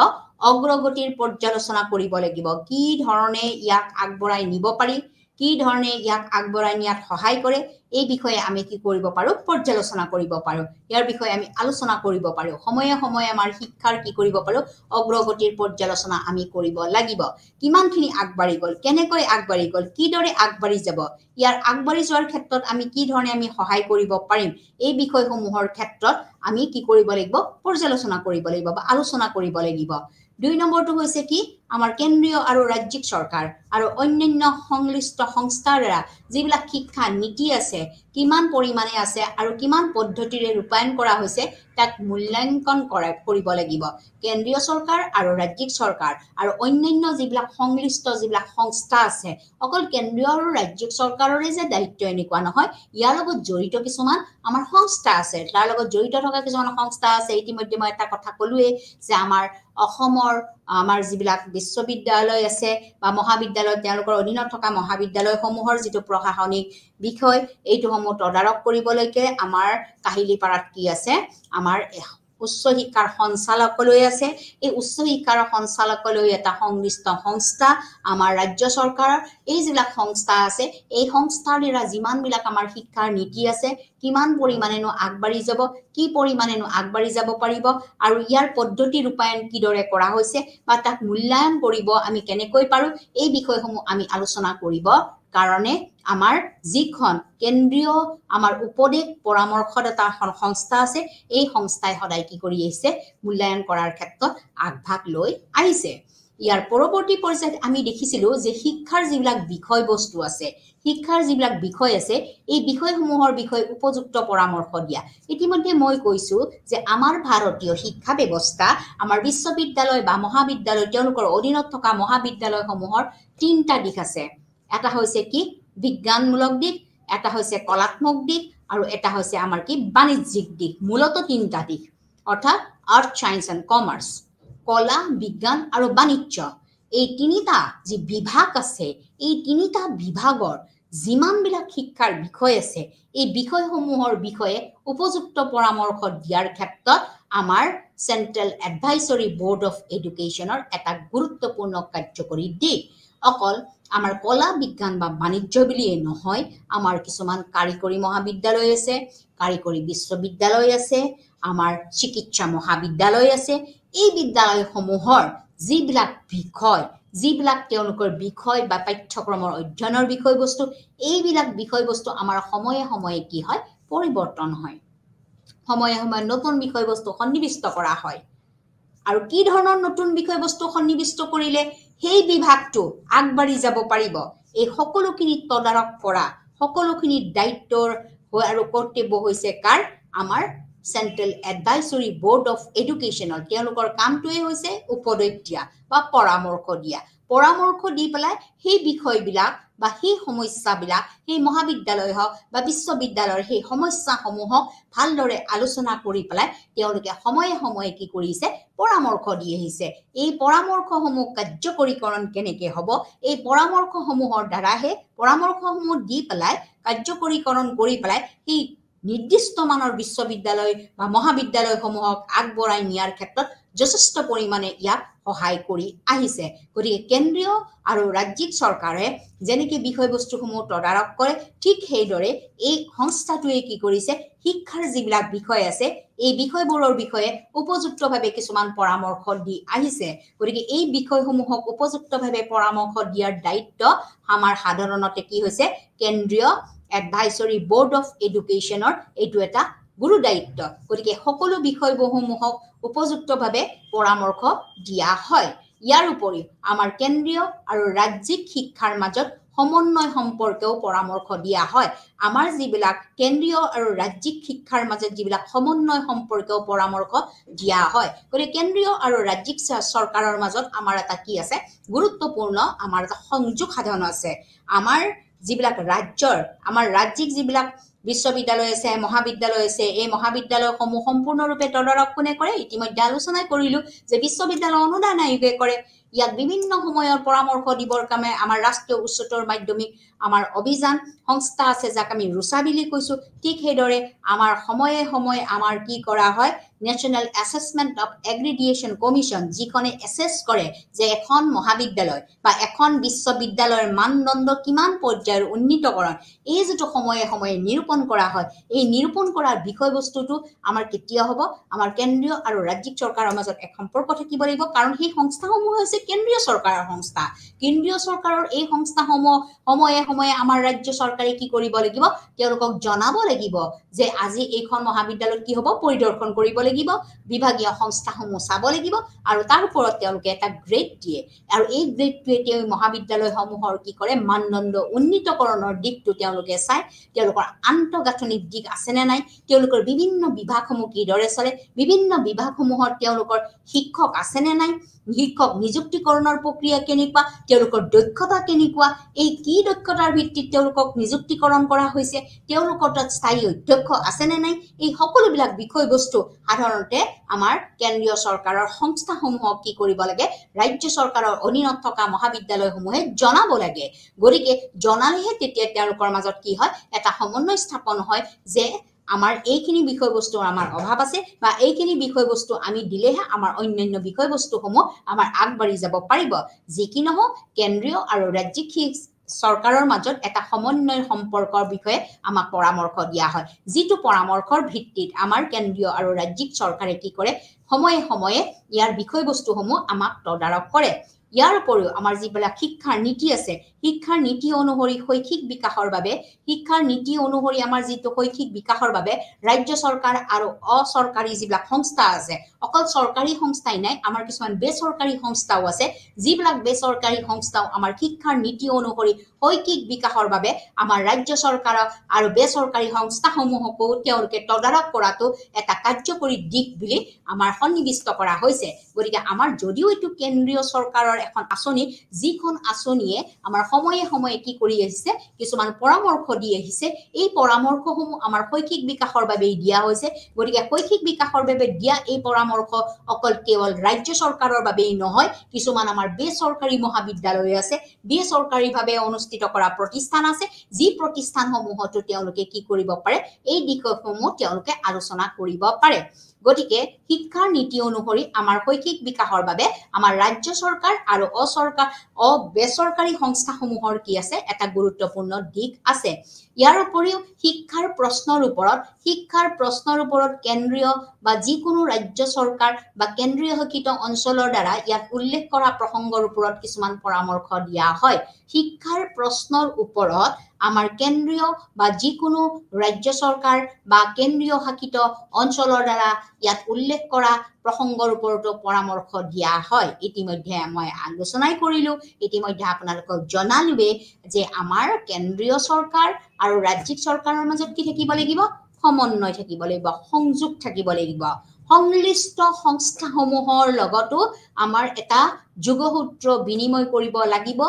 অগ্ৰগতিৰ পৰ্যালোচনা কৰিব লাগিব কি ধৰণে ইয়াক আগবঢ়াই নিব পাৰি কি ধৰণে ইয়াক আগবঢ়াই নিয়াত সহায় কৰে এই বিষয়ে আমি কি কৰিব পাৰো পৰ্যালোচনা কৰিব পাৰো ইয়াৰ বিষয়ে আমি আলোচনা কৰিব পাৰো সময়ে সময়ে আমাৰ শিক্ষাৰ কি কৰিব পাৰো অগ্ৰগতিৰ পৰ্যালোচনা আমি কৰিব লাগিব কিমানখিনি আগবাঢ়ি গল কেনেকৈ আগবাঢ়ি গল কিদৰে আগবাঢ়ি যাব ইয়াৰ আগবাঢ়ি যোৱাৰ ক্ষেত্ৰত আমি কি ধৰণে আমি সহায় কৰিব পাৰিম এই বিষয়সমূহৰ ক্ষেত্ৰত আমি কি কৰিব লাগিব পৰ্যালোচনা কৰিব লাগিব বা আলোচনা কৰিব লাগিব 2 নম্বৰটো হৈছে কি আমাৰ কেন্দ্ৰীয় আৰু ৰাজ্যিক চৰকাৰ আৰু অন্যান্য সংশ্লিষ্ট সংস্থাৰ দ্বাৰা যিবিলাক শিক্ষা নীতি আছে কিমান পৰিমাণে আছে আৰু কিমান পদ্ধতিৰে ৰূপায়ণ কৰা হৈছে তাক মূল্যাংকন কৰিব লাগিব কেন্দ্ৰীয় চৰকাৰ আৰু ৰাজ্যিক চৰকাৰ আৰু অন্যান্য যিবিলাক সংশ্লিষ্ট যিবিলাক সংস্থা আছে অকল কেন্দ্ৰীয় আৰু ৰাজ্যিক চৰকাৰৰে যে দায়িত্ব এনেকুৱা নহয় ইয়াৰ লগত জড়িত কিছুমান আমাৰ সংস্থা আছে তাৰ লগত জড়িত থকা কিছুমান সংস্থা আছে ইতিমধ্যে মই এটা কথা ক'লোৱে যে আমাৰ অসমৰ আমাৰ যিবিলাক বিশ্ববিদ্যালয় আছে বা মহাবিদ্যালয় তেওঁলোকৰ অধীনত থকা মহাবিদ্যালয়সমূহৰ যিটো প্ৰশাসনিক বিষয় এইটোসমূহ তদাৰক কৰিবলৈকে আমাৰ কাহিলীপাৰাত কি আছে আমাৰ উচ্চ শিক্ষাৰ সঞ্চালকালয় আছে এই উচ্চ শিক্ষাৰ সঞ্চালকালয় এটা সংশ্লিষ্ট সংস্থা আমাৰ ৰাজ্য চৰকাৰৰ এই যিবিলাক সংস্থা আছে এই সংস্থাৰ দ্বাৰা যিমানবিলাক আমাৰ শিক্ষাৰ নীতি আছে কিমান পৰিমাণেনো আগবাঢ়ি যাব কি পৰিমাণেনো আগবাঢ়ি যাব পাৰিব আৰু ইয়াৰ পদ্ধতি ৰূপায়ণ কিদৰে কৰা হৈছে বা তাক মূল্যায়ন কৰিব আমি কেনেকৈ পাৰো এই বিষয়সমূহ আমি আলোচনা কৰিব কাৰণে আমাৰ যিখন কেন্দ্ৰীয় আমাৰ উপদেশ পৰামৰ্শদাতা সংস্থা আছে এই সংস্থাই সদায় কি কৰি আহিছে মূল্যায়ন কৰাৰ ক্ষেত্ৰত আগভাগ লৈ আহিছে ইয়াৰ পৰৱৰ্তী পৰ্যায়ত আমি দেখিছিলো যে শিক্ষাৰ যিবিলাক বিষয়বস্তু আছে শিক্ষাৰ যিবিলাক বিষয় আছে এই বিষয়সমূহৰ বিষয়ে উপযুক্ত পৰামৰ্শ দিয়া ইতিমধ্যে মই কৈছো যে আমাৰ ভাৰতীয় শিক্ষা ব্যৱস্থা আমাৰ বিশ্ববিদ্যালয় বা মহাবিদ্যালয় তেওঁলোকৰ অধীনত থকা মহাবিদ্যালয়সমূহৰ তিনিটা দিশ আছে এটা হৈছে কি বিজ্ঞানমূলক দিশ এটা হৈছে কলাত্মক দিশ আৰু এটা হৈছে আমাৰ কি বাণিজ্যিক দিশ মূলত তিনিটা দিশ অৰ্থাৎ আৰ্ট সায়েন্স এণ্ড কমাৰ্চ কলা বিজ্ঞান আৰু বাণিজ্য এই তিনিটা যি বিভাগ আছে এই তিনিটা বিভাগৰ যিমানবিলাক শিক্ষাৰ বিষয় আছে এই বিষয়সমূহৰ বিষয়ে উপযুক্ত পৰামৰ্শ দিয়াৰ ক্ষেত্ৰত আমাৰ চেন্ট্ৰেল এডভাইজৰী বোৰ্ড অফ এডুকেশ্যনৰ এটা গুৰুত্বপূৰ্ণ কাৰ্যকৰী দিশ অকল আমাৰ কলা বিজ্ঞান বা বাণিজ্য বুলিয়ে নহয় আমাৰ কিছুমান কাৰিকৰী মহাবিদ্যালয় আছে কাৰিকৰী বিশ্ববিদ্যালয় আছে আমাৰ চিকিৎসা মহাবিদ্যালয় আছে এই বিদ্যালয়সমূহৰ যিবিলাক বিষয় যিবিলাক তেওঁলোকৰ বিষয় বা পাঠ্যক্ৰমৰ অধ্যয়নৰ বিষয়বস্তু এইবিলাক বিষয়বস্তু আমাৰ সময়ে সময়ে কি হয় পৰিৱৰ্তন হয় সময়ে সময়ে নতুন বিষয়বস্তু সন্নিৱিষ্ট কৰা হয় আৰু কি ধৰণৰ নতুন বিষয়বস্তু সন্নিৱিষ্ট কৰিলে সেই বিভাগটো আগবাঢ়ি যাব পাৰিব এই সকলোখিনি তদাৰক কৰা সকলোখিনি দায়িত্বৰ আৰু কৰ্তব্য হৈছে কাৰ আমাৰ চেন্ট্ৰেল এডভাইজৰী বোৰ্ড অফ এডুকেশ্যনৰ তেওঁলোকৰ কামটোৱে হৈছে উপদেশ দিয়া বা পৰামৰ্শ দি পেলাই সেই বিষয়বিলাক বা সেই সমস্যাবিলাক সেই মহাবিদ্যালয় হওক বা বিশ্ববিদ্যালয়ৰ সেই সমস্যাসমূহক ভালদৰে আলোচনা কৰি পেলাই তেওঁলোকে সময়ে সময়ে কি কৰিছে পৰামৰ্শ দি আহিছে এই পৰামৰ্শসমূহ কাৰ্যকৰীকৰণ কেনেকৈ হ'ব এই পৰামৰ্শসমূহৰ দ্বাৰাহে পৰামৰ্শসমূহ দি পেলাই কাৰ্যকৰীকৰণ কৰি পেলাই সেই নিৰ্দিষ্ট মানৰ বিশ্ববিদ্যালয় বা মহাবিদ্যালয়সমূহক আগবঢ়াই নিয়াৰ ক্ষেত্ৰত যথেষ্ট পৰিমাণে ইয়াক সহায় কৰি আহিছে গতিকে কেন্দ্ৰীয় আৰু ৰাজ্যিক চৰকাৰে যেনেকৈ বিষয়বস্তুসমূহ তদাৰক কৰে ঠিক সেইদৰে এই সংস্থাটোৱে কি কৰিছে শিক্ষাৰ যিবিলাক বিষয় আছে এই বিষয়বোৰৰ বিষয়ে উপযুক্তভাৱে কিছুমান পৰামৰ্শ দি আহিছে গতিকে এই বিষয়সমূহক উপযুক্তভাৱে পৰামৰ্শ দিয়াৰ দায়িত্ব আমাৰ সাধাৰণতে কি হৈছে কেন্দ্ৰীয় এডভাইজৰী বোৰ্ড অফ এডুকেশ্যনৰ এইটো এটা গুৰু দায়িত্ব গতিকে সকলো বিষয়সমূহক উপযুক্তভাৱে পৰামৰ্শ দিয়া হয় ইয়াৰ উপৰি আমাৰ কেন্দ্ৰীয় আৰু ৰাজ্যিক শিক্ষাৰ মাজত সমন্বয় সম্পৰ্কেও পৰামৰ্শ দিয়া হয় আমাৰ যিবিলাক কেন্দ্ৰীয় আৰু ৰাজ্যিক শিক্ষাৰ মাজত যিবিলাক সমন্বয় সম্পৰ্কেও পৰামৰ্শ দিয়া হয় গতিকে কেন্দ্ৰীয় আৰু ৰাজ্যিক চৰকাৰৰ মাজত আমাৰ এটা কি আছে গুৰুত্বপূৰ্ণ আমাৰ এটা সংযোগ সাধন আছে আমাৰ যিবিলাক ৰাজ্যৰ আমাৰ ৰাজ্যিক যিবিলাক বিশ্ববিদ্যালয় আছে মহাবিদ্যালয় আছে এই মহাবিদ্যালয়সমূহ সম্পূৰ্ণৰূপে তদাৰক কোনে কৰে ইতিমধ্যে আলোচনা কৰিলো যে বিশ্ববিদ্যালয় অনুদান আয়োগে কৰে ইয়াক বিভিন্ন সময়ৰ পৰামৰ্শ দিবৰ কামে আমাৰ ৰাষ্ট্ৰীয় উচ্চতৰ মাধ্যমিক আমাৰ অভিযান সংস্থা আছে যাক আমি ৰুচা বুলি কৈছো ঠিক সেইদৰে আমাৰ সময়ে সময়ে আমাৰ কি কৰা হয় national assessment of accreditation commission যিখনে এছেছ কৰে যে এখন মহাবিদ্যালয় বা এখন বিশ্ববিদ্যালয়ৰ মানদণ্ড কিমান পৰ্যায়ৰ উন্নীতকৰণ এই যেটো সময়ে সময়ে নিৰূপণ কৰা হয় এই নিৰূপণ কৰাৰ বিষয়বস্তুটো আমাৰ কেতিয়া হ'ব আমাৰ কেন্দ্ৰীয় আৰু ৰাজ্যিক চৰকাৰৰ মাজত এক সম্পৰ্ক থাকিব লাগিব কাৰণ সেই সংস্থাসমূহ হৈছে কেন্দ্ৰীয় চৰকাৰৰ সংস্থা কেন্দ্ৰীয় চৰকাৰৰ এই সংস্থাসমূহ সময়ে সময়ে আমাৰ ৰাজ্য চৰকাৰে কি কৰিব লাগিব তেওঁলোকক জনাব লাগিব যে আজি এইখন মহাবিদ্যালয়ত কি হ'ব পৰিদৰ্শন কৰিব লাগিব বিভাগীয় সংস্থাসমূহ চাব লাগিব আৰু তাৰ ওপৰত তেওঁলোকে এটা গ্ৰেড দিয়ে আৰু এই গ্ৰেডটোৱে তেওঁ মহাবিদ্যালয়সমূহৰ কি কৰে মানদণ্ড উন্নীতকৰণৰ দিশটো তেওঁলোকে চাই তেওঁলোকৰ আন্তঃগাঁথনিক দিশ আছে নে নাই তেওঁলোকৰ বিভিন্ন বিভাগসমূহ কিদৰে চলে বিভিন্ন বিভাগসমূহত তেওঁলোকৰ শিক্ষক আছে নে নাই শিক্ষক নিযুক্তিকৰণৰ প্ৰক্ৰিয়া কেনেকুৱা তেওঁলোকৰ দক্ষতা কেনেকুৱা এই কি দক্ষতাৰ ভিত্তিত তেওঁলোকক নিযুক্তিকৰণ কৰা হৈছে তেওঁলোকৰ তাত স্থায়ী অধ্যক্ষ আছে নে নাই এই সকলোবিলাক বিষয়বস্তু সাধাৰণতে আমাৰ কেন্দ্ৰীয় চৰকাৰৰ সংস্থাসমূহক কি কৰিব লাগে ৰাজ্য চৰকাৰৰ অধীনত থকা মহাবিদ্যালয়সমূহে জনাব লাগে গতিকে জনালেহে তেতিয়া তেওঁলোকৰ মাজত কি হয় এটা সমন্বয় স্থাপন হয় যে আমাৰ এইখিনি বিষয়বস্তুৰ আমাৰ অভাৱ আছে বা এইখিনি বিষয়বস্তু আমি দিলেহে আমাৰ অন্যান্য বিষয়বস্তুসমূহ আমাৰ আগবাঢ়ি যাব পাৰিব যি কি নহওক কেন্দ্ৰীয় আৰু ৰাজ্যিক চৰকাৰৰ মাজত এটা সমন্বয় সম্পৰ্কৰ বিষয়ে আমাক পৰামৰ্শ দিয়া হয় যিটো পৰামৰ্শৰ ভিত্তিত আমাৰ কেন্দ্ৰীয় আৰু ৰাজ্যিক চৰকাৰে কি কৰে সময়ে সময়ে ইয়াৰ বিষয়বস্তুসমূহ আমাক তদাৰক কৰে ইয়াৰ উপৰিও আমাৰ যিবিলাক শিক্ষাৰ নীতি আছে শিক্ষাৰ নীতি অনুসৰি শৈক্ষিক বিকাশৰ বাবে শিক্ষাৰ নীতি অনুসৰি আমাৰ যিটো শৈক্ষিক বিকাশৰ বাবে ৰাজ্য চৰকাৰ আৰু অচৰকাৰী যিবিলাক সংস্থা আছে অকল চৰকাৰী সংস্থাই নাই আমাৰ কিছুমান বেচৰকাৰী সংস্থাও আছে যিবিলাক বেচৰকাৰী সংস্থাও আমাৰ শিক্ষাৰ নীতি অনুসৰি শৈক্ষিক বিকাশৰ বাবে আমাৰ ৰাজ্য চৰকাৰ আৰু বেচৰকাৰী সংস্থাসমূহকো তেওঁলোকে তদাৰক কৰাটো এটা কাৰ্যকৰী দিশ বুলি আমাৰ সন্নিবিষ্ট কৰা হৈছে গতিকে আমাৰ যদিও এইটো কেন্দ্ৰীয় চৰকাৰৰ এখন আঁচনি যিখন আঁচনিয়ে আমাৰ সময়ে সময়ে কি কৰি আহিছে কিছুমান পৰামৰ্শ দি আহিছে এই পৰামৰ্শসমূহ আমাৰ শৈক্ষিক বিকাশৰ বাবে দিয়া হৈছে গতিকে শৈক্ষিক বিকাশৰ বাবে দিয়া এই পৰামৰ্শ অকল কেৱল ৰাজ্য চৰকাৰৰ বাবেই নহয় কিছুমান আমাৰ বেচৰকাৰী মহাবিদ্যালয় আছে বেচৰকাৰীভাৱে অনুষ্ঠিত কৰা প্ৰতিষ্ঠান আছে যি প্ৰতিষ্ঠানসমূহতো তেওঁলোকে কি কৰিব পাৰে এই দিশসমূহ তেওঁলোকে আলোচনা কৰিব পাৰে গতিকে শিক্ষাৰ নীতি অনুসৰি আমাৰ শৈক্ষিক বিকাশৰ বাবে আমাৰ ৰাজ্য চৰকাৰ আৰু বেচৰকাৰী সংস্থাসমূহৰ কি আছে এটা গুৰুত্বপূৰ্ণ দিশ আছে ইয়াৰ উপৰিও শিক্ষাৰ প্ৰশ্নৰ ওপৰত কেন্দ্ৰীয় বা যিকোনো ৰাজ্য চৰকাৰ বা কেন্দ্ৰীয় শাসিত অঞ্চলৰ দ্বাৰা ইয়াত উল্লেখ কৰা প্ৰসংগৰ ওপৰত কিছুমান পৰামৰ্শ দিয়া হয় শিক্ষাৰ প্ৰশ্নৰ ওপৰত আমাৰ কেন্দ্ৰীয় বা যিকোনো ৰাজ্য চৰকাৰ বা কেন্দ্ৰীয় শাসিত অঞ্চলৰ দ্বাৰা ইয়াত উল্লেখ কৰা প্ৰসংগৰ ওপৰতো পৰামৰ্শ দিয়া হয় ইতিমধ্যে মই আলোচনাই কৰিলো ইতিমধ্যে আপোনালোকক জনালোৱে যে আমাৰ কেন্দ্ৰীয় চৰকাৰ আৰু ৰাজ্যিক চৰকাৰৰ মাজত কি থাকিব লাগিব সমন্বয় থাকিব লাগিব সংযোগ থাকিব লাগিব সংশ্লিষ্ট সংস্থাসমূহৰ লগতো আমাৰ এটা যোগসূত্ৰ বিনিময় কৰিব লাগিব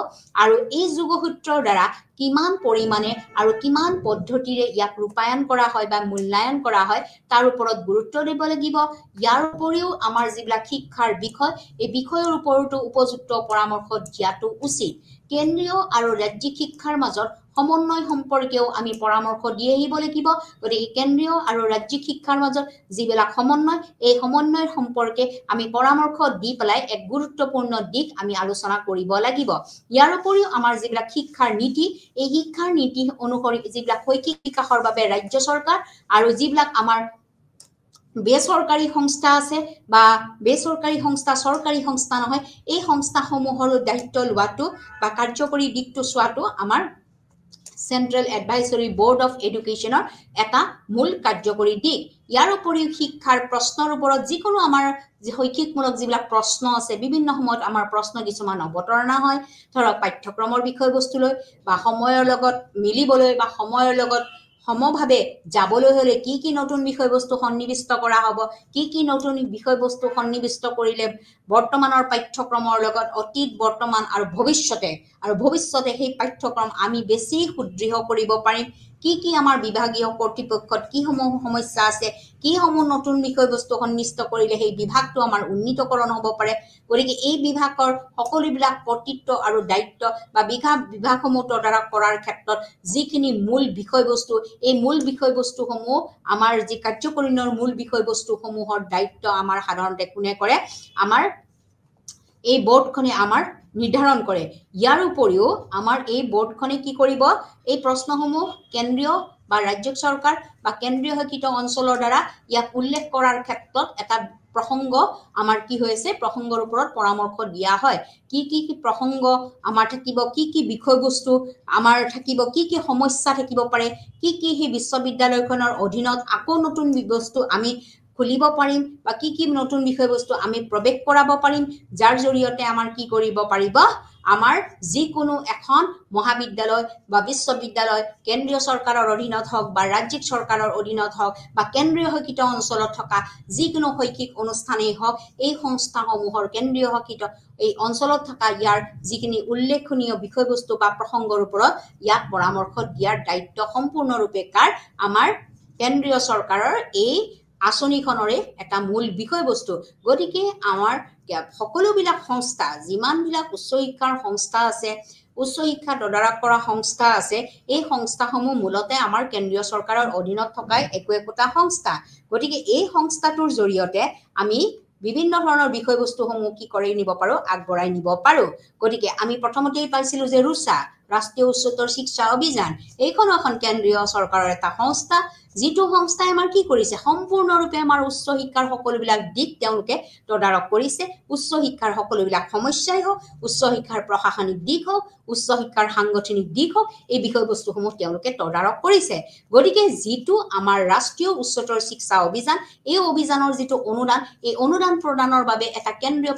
আৰু এই যোগসূত্ৰৰ দ্বাৰা কিমান পৰিমাণে আৰু কিমান পদ্ধতিৰে ইয়াক ৰূপায়ণ কৰা হয় বা মূল্যায়ন কৰা হয় তাৰ ওপৰত গুৰুত্ব দিব লাগিব ইয়াৰ উপৰিও আমাৰ যিবিলাক শিক্ষাৰ বিষয় এই বিষয়ৰ ওপৰতো উপযুক্ত পৰামৰ্শ দিয়াটো উচিত কেন্দ্ৰীয় আৰু ৰাজ্যিক শিক্ষাৰ মাজত সমন্বয় সম্পৰ্কেও আমি পৰামৰ্শ দি আহিব লাগিব গতিকে কেন্দ্ৰীয় আৰু ৰাজ্যিক শিক্ষাৰ মাজত যিবিলাক সমন্বয় এই সমন্বয়ৰ সম্পৰ্কে আমি পৰামৰ্শ দি পেলাই এক গুৰুত্বপূৰ্ণ দিশ আমি আলোচনা কৰিব লাগিব ইয়াৰ উপৰিও আমাৰ যিবিলাক শিক্ষাৰ নীতি এই শিক্ষাৰ নীতি অনুসৰি যিবিলাক শৈক্ষিক বিকাশৰ বাবে ৰাজ্য চৰকাৰ আৰু যিবিলাক আমাৰ বেচৰকাৰী সংস্থা আছে বা বেচৰকাৰী সংস্থা চৰকাৰী সংস্থা নহয় এই সংস্থাসমূহৰ দায়িত্ব লোৱাটো বা কাৰ্যকৰী দিশটো চোৱাটো আমাৰ চেন্ট্ৰেল এডভাইজৰী বোৰ্ড অফ এডুকেশ্যনৰ এটা মূল কাৰ্যকৰী দিশ ইয়াৰ উপৰিও শিক্ষাৰ প্ৰশ্নৰ ওপৰত যিকোনো আমাৰ শৈক্ষিকমূলক যিবিলাক প্ৰশ্ন আছে বিভিন্ন সময়ত আমাৰ প্ৰশ্ন কিছুমান অৱতাৰণা হয় ধৰক পাঠ্যক্ৰমৰ বিষয়বস্তুলৈ বা সময়ৰ লগত মিলিবলৈ বা সময়ৰ লগত সমভাৱে যাবলৈ হলে কি কি নতুন বিষয়বস্তু সন্নিবিষ্ট কৰা হ'ব কি নতুন বিষয়বস্তু সন্নিবিষ্ট কৰিলে বৰ্তমানৰ পাঠ্যক্ৰমৰ লগত অতীত বৰ্তমান আৰু ভৱিষ্যতে সেই পাঠ্যক্ৰম আমি বেছি সুদৃঢ় কৰিব পাৰিম কি আমাৰ বিভাগীয় কৰ্তৃপক্ষত কি সমস্যা আছে কি নতুন বিষয়বস্তু সন্নিবিষ্ট কৰিলে সেই বিভাগটো আমাৰ উন্নীতকৰণ হ'ব পাৰে গতিকে এই বিভাগৰ সকলোবিলাক কৰ্তৃত্ব আৰু দায়িত্ব বা বিভাগসমূহ তদাৰক কৰাৰ ক্ষেত্ৰত যিখিনি মূল বিষয়বস্তু এই মূল বিষয়বস্তুসমূহ আমাৰ যি কাৰ্যকৰীণৰ মূল বিষয়বস্তুসমূহৰ দায়িত্ব আমাৰ সাধাৰণতে কোনে কৰে আমাৰ এই বোৰ্ডখনে আমাৰ নিৰ্ধাৰণ কৰে ইয়াৰ উপৰিও আমাৰ এই বোৰ্ডখনে কি কৰিব এই প্ৰশ্নসমূহ কেন্দ্ৰীয় বা ৰাজ্যিক চৰকাৰ বা কেন্দ্ৰীয় শাসিত অঞ্চলৰ দ্বাৰা ইয়াক উল্লেখ কৰাৰ ক্ষেত্ৰত এটা প্ৰসংগ আমাৰ কি হৈছে প্ৰসংগৰ ওপৰত পৰামৰ্শ দিয়া হয় কি প্ৰসংগ আমাৰ থাকিব কি বিষয়বস্তু আমাৰ থাকিব কি সমস্যা থাকিব পাৰে কি সেই বিশ্ববিদ্যালয়খনৰ অধীনত আকৌ নতুন বস্তু আমি খুলিব পাৰিম বা কি নতুন বিষয়বস্তু আমি প্ৰৱেশ কৰাব পাৰিম যাৰ জৰিয়তে আমাৰ কি কৰিব পাৰিব আমাৰ যিকোনো এখন মহাবিদ্যালয় বা বিশ্ববিদ্যালয় কেন্দ্ৰীয় চৰকাৰৰ অধীনত হওক বা ৰাজ্যিক চৰকাৰৰ অধীনত হওক বা কেন্দ্ৰীয় শাসিত অঞ্চলত থকা যিকোনো শৈক্ষিক অনুষ্ঠানেই হওক এই সংস্থাসমূহৰ কেন্দ্ৰীয় শাসিত এই অঞ্চলত থকা ইয়াৰ যিখিনি উল্লেখনীয় বিষয়বস্তু বা প্ৰসংগৰ ওপৰত ইয়াক পৰামৰ্শ দিয়াৰ দায়িত্ব সম্পূৰ্ণৰূপে কাৰ আমাৰ কেন্দ্ৰীয় চৰকাৰৰ এই আঁচনিখনৰে এটা মূল বিষয়বস্তু গতিকে আমাৰ সকলোবিলাক সংস্থা যিমানবিলাক উচ্চ শিক্ষাৰ সংস্থা আছে উচ্চ শিক্ষা তদাৰক কৰা সংস্থা আছে এই সংস্থাসমূহ মূলতে আমাৰ কেন্দ্ৰীয় চৰকাৰৰ অধীনত থকা একোটা সংস্থা গতিকে এই সংস্থাটোৰ জৰিয়তে আমি বিভিন্ন ধৰণৰ বিষয়বস্তুসমূহ কি কৰি নিব পাৰো আগবঢ়াই নিব পাৰো গতিকে আমি প্ৰথমতেই পাইছিলো যে ৰুচা ৰাষ্ট্ৰীয় উচ্চতৰ শিক্ষা অভিযান এইখন এখন কেন্দ্ৰীয় চৰকাৰৰ এটা সংস্থা যিটো সংস্থাই আমাৰ কি কৰিছে সম্পূৰ্ণৰূপে আমাৰ উচ্চ শিক্ষাৰ সকলোবিলাক দিক তেওঁলোকে তদাৰক কৰিছে উচ্চ শিক্ষাৰ সকলোবিলাক সমস্যাই হওক উচ্চ শিক্ষাৰ প্ৰশাসনিক দিক হওক উচ্চ শিক্ষাৰ সাংগঠনিক দিক হওক এই বিষয়বস্তুসমূহ তেওঁলোকে তদাৰক কৰিছে গতিকে যিটো আমাৰ ৰাষ্ট্ৰীয় উচ্চতৰ শিক্ষা অভিযান এই অভিযানৰ যিটো অনুদান এই অনুদান প্ৰদানৰ বাবে এটা কেন্দ্ৰীয়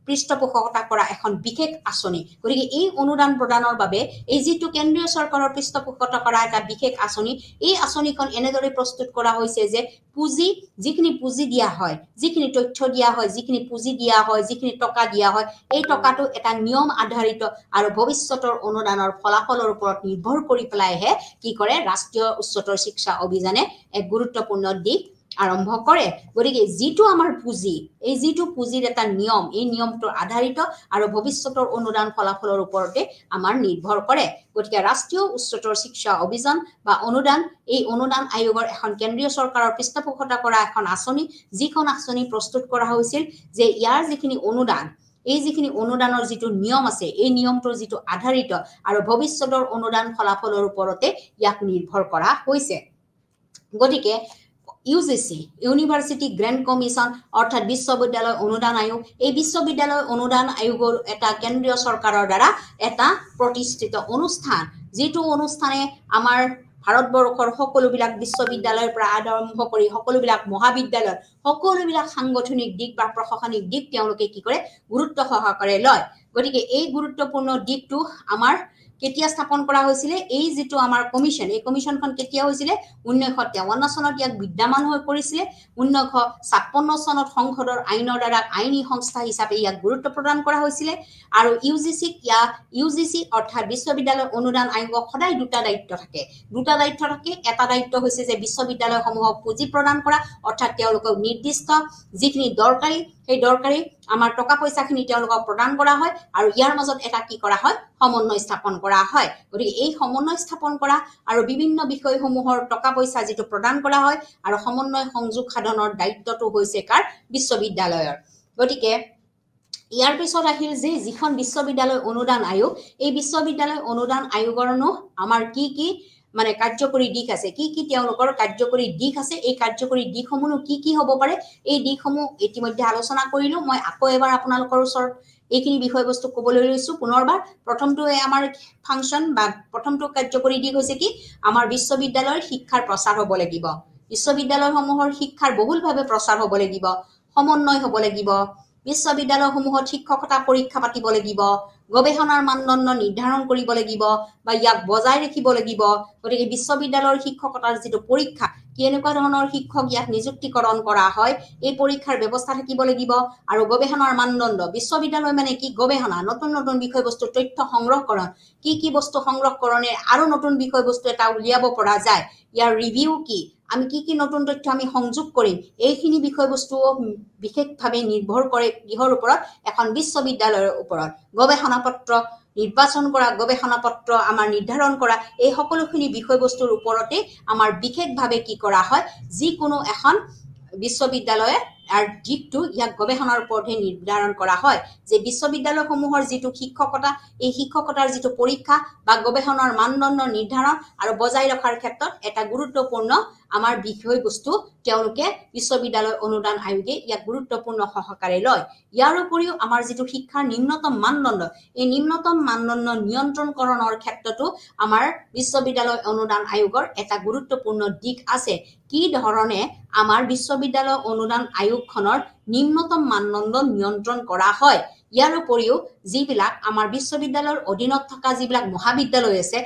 পৃষ্ঠপোষকতা কৰা এখন বিশেষ আঁচনি গতিকে এই অনুদান প্ৰদানৰ বাবে এই যিটো কেন্দ্ৰীয় চৰকাৰৰ পৃষ্ঠপোষকতা কৰা এটা বিশেষ আঁচনি এই আঁচনিখন এনেদৰে প্ৰস্তুত কৰা হৈছে যে পুঁজি যিখিনি পুঁজি দিয়া হয় যিখিনি তথ্য দিয়া হয় যিখিনি পুঁজি দিয়া হয় যিখিনি টকা দিয়া হয় এই টকাটো এটা নিয়ম আধাৰিত আৰু ভৱিষ্যতৰ অনুদানৰ ফলাফলৰ ওপৰত নিৰ্ভৰ কৰি পেলাইহে কি কৰে ৰাষ্ট্ৰীয় উচ্চতৰ শিক্ষা অভিযানে এক গুৰুত্বপূৰ্ণ দিশ আৰম্ভ কৰে গতিকে যিটো আমাৰ পুঁজি এই যিটো পুঁজিৰ এটা নিয়ম এই নিয়মটোৰ আধাৰিত আৰু ভৱিষ্যতৰ অনুদান ফলাফলৰ ওপৰতে আমাৰ নিৰ্ভৰ কৰে গতিকে ৰাষ্ট্ৰীয় উচ্চতৰ শিক্ষা অভিযান বা অনুদান এই অনুদান আয়োগৰ এখন কেন্দ্ৰীয় চৰকাৰৰ পৃষ্ঠপোষকতা কৰা এখন আঁচনি যিখন আঁচনি প্ৰস্তুত কৰা হৈছিল যে ইয়াৰ যিখিনি অনুদান এই যিখিনি অনুদানৰ যিটো নিয়ম আছে এই নিয়মটোৰ যিটো আধাৰিত আৰু ভৱিষ্যতৰ অনুদান ফলাফলৰ ওপৰতে ইয়াক নিৰ্ভৰ কৰা হৈছে গতিকে ইউজিসি ইউনিভাৰ্চিটি গ্ৰেণ্ট কমিশন অৰ্থাৎ বিশ্ববিদ্যালয় অনুদান আয়োগ এই বিশ্ববিদ্যালয় অনুদান আয়োগৰ এটা কেন্দ্ৰীয় চৰকাৰৰ দ্বাৰা এটা প্ৰতিষ্ঠিত অনুষ্ঠান যিটো অনুষ্ঠানে আমাৰ ভাৰতবৰ্ষৰ সকলোবিলাক বিশ্ববিদ্যালয়ৰ পৰা আৰম্ভ কৰি সকলোবিলাক মহাবিদ্যালয় সকলোবিলাক সাংগঠনিক দিক বা প্ৰশাসনিক দিক তেওঁলোকে কি কৰে গুৰুত্ব সহকাৰে লয় গতিকে এই গুৰুত্বপূৰ্ণ দিকটো আমাৰ কেতিয়া স্থাপন কৰা হৈছিল এই যেটো আমাৰ কমিশন এই কমিশনখন কেতিয়া হৈছিল 1953 চনত ইয়াক বিদ্যমান হৈ পৰিছিল 1956 চনত সংসদৰ আইনৰ দ্বাৰা আইনী সংস্থা হিচাপে ইয়াক গুৰুত্ব প্ৰদান কৰা হৈছিল আৰু ইউজিসি অৰ্থাৎ বিশ্ববিদ্যালয় অনুদান আয়োগক সদায় দুটা দায়িত্ব থাকে এটা দায়িত্ব হৈছে যে বিশ্ববিদ্যালয়সমূহক পুঁজি প্ৰদান কৰা অৰ্থাৎ তেওঁলোকক নিৰ্দিষ্ট যিখিনি দৰকাৰী সেই দৰকাৰী আমাৰ টকা পইচাখিনি তেওঁলোকক প্ৰদান কৰা হয় আৰু ইয়াৰ মাজত এটা কি কৰা হয় সমন্বয় স্থাপন কৰা হয় গতিকে এই সমন্বয় স্থাপন কৰা আৰু বিভিন্ন বিষয়সমূহৰ টকা পইচা যেটো প্ৰদান কৰা হয় আৰু সমন্বয় সংযোগ সাধনৰ দায়িত্বটো হৈছে কাৰ বিশ্ববিদ্যালয়ৰ গতিকে ইয়াৰ পিছত আহিল যে যিখন বিশ্ববিদ্যালয় অনুদান আয়োগ এই বিশ্ববিদ্যালয় অনুদান আয়োগৰনো আমাৰ কি মানে কাৰ্যকৰী দিক আছে কি তেওঁলোকৰ কাৰ্যকৰী দিক আছে এই কাৰ্যকৰী দিকসমূহ কি হ'ব পাৰে এই দিকসমূহ ইতিমধ্যে আলোচনা কৰিলো মই আকৌ এবাৰ আপোনালোকৰ ওচৰত এইখিনি বিষয়বস্তু ক'বলৈ লৈছো পুনৰবাৰ প্ৰথমটো আমাৰ ফাংচন বা প্ৰথমটো কাৰ্যকৰী দিক হৈছে কি আমাৰ বিশ্ববিদ্যালয়ৰ শিক্ষাৰ প্ৰচাৰ হ'ব লাগিব বিশ্ববিদ্যালয়সমূহৰ শিক্ষাৰ বহুলভাৱে প্ৰচাৰ হ'ব লাগিব সমন্বয় হ'ব লাগিব বিশ্ববিদ্যালয়সমূহত শিক্ষকতা পৰীক্ষা পাতিব লাগিব গৱেষণাৰ মানদণ্ড নিৰ্ধাৰণ কৰিব লাগিব বা ইয়াক বজাই ৰাখিব লাগিব গতিকে বিশ্ববিদ্যালয়ৰ শিক্ষকতাৰ যেটো পৰীক্ষা কেনেকুৱা ধৰণৰ শিক্ষক ইয়াক নিযুক্তিকৰণ কৰা হয় এই পৰীক্ষাৰ ব্যৱস্থা থাকিব লাগিব আৰু গৱেষণাৰ মানদণ্ড বিশ্ববিদ্যালয় মানে কি গৱেষণা নতুন বিষয়বস্তু তথ্য সংগ্ৰহকৰণ কি বস্তু সংগ্ৰহকৰণে আৰু নতুন বিষয়বস্তু এটা উলিয়াব পৰা যায় ইয়াৰ ৰিভিউ কি আমি কি নতুন তথ্য আমি সংযোগ কৰিম এইখিনি বিষয়বস্তু বিশেষভাৱে নিৰ্ভৰ কৰে কিহৰ ওপৰত এখন বিশ্ববিদ্যালয়ৰ ওপৰত গৱেষণা পত্ৰ নিৰ্বাচন কৰা গৱেষণা পত্ৰ আমাৰ নিৰ্ধাৰণ কৰা এই সকলোখিনি বিষয়বস্তুৰ ওপৰতে আমাৰ বিশেষভাৱে কি কৰা হয় যিকোনো এখন বিশ্ববিদ্যালয়ে আৰ দিকটো ইয়াক গৱেষণাৰ ওপৰতে নিৰ্ধাৰণ কৰা হয় যে বিশ্ববিদ্যালয়সমূহৰ যেটো শিক্ষকতা এই শিক্ষকতাৰ যেটো পৰীক্ষা বা গৱেষণাৰ মানদণ্ড নিৰ্ধাৰণ আৰু বজাই ৰখাৰ ক্ষেত্ৰত এটা গুৰুত্বপূৰ্ণ আমাৰ বিষয়বস্তু তেওঁলোকে বিশ্ববিদ্যালয় অনুদান আয়োগে ইয়াক গুৰুত্বপূৰ্ণ সহকাৰে লয় ইয়াৰ উপৰিও আমাৰ যেটো শিক্ষাৰ নিম্নতম মানদণ্ড এই নিম্নতম মানদণ্ড নিয়ন্ত্ৰণকৰণৰ ক্ষেত্ৰতো আমাৰ বিশ্ববিদ্যালয় অনুদান আয়োগৰ এটা গুৰুত্বপূৰ্ণ দিক আছে কি ধৰণে আমাৰ বিশ্ববিদ্যালয় অনুদান আয়োগখনৰ নিম্নতম মানদণ্ড নিয়ন্ত্ৰণ কৰা হয় ইয়াৰ উপৰিও যিবিলাক আমাৰ বিশ্ববিদ্যালয়ৰ অধীনত থকা যিবিলাক মহাবিদ্যালয় আছে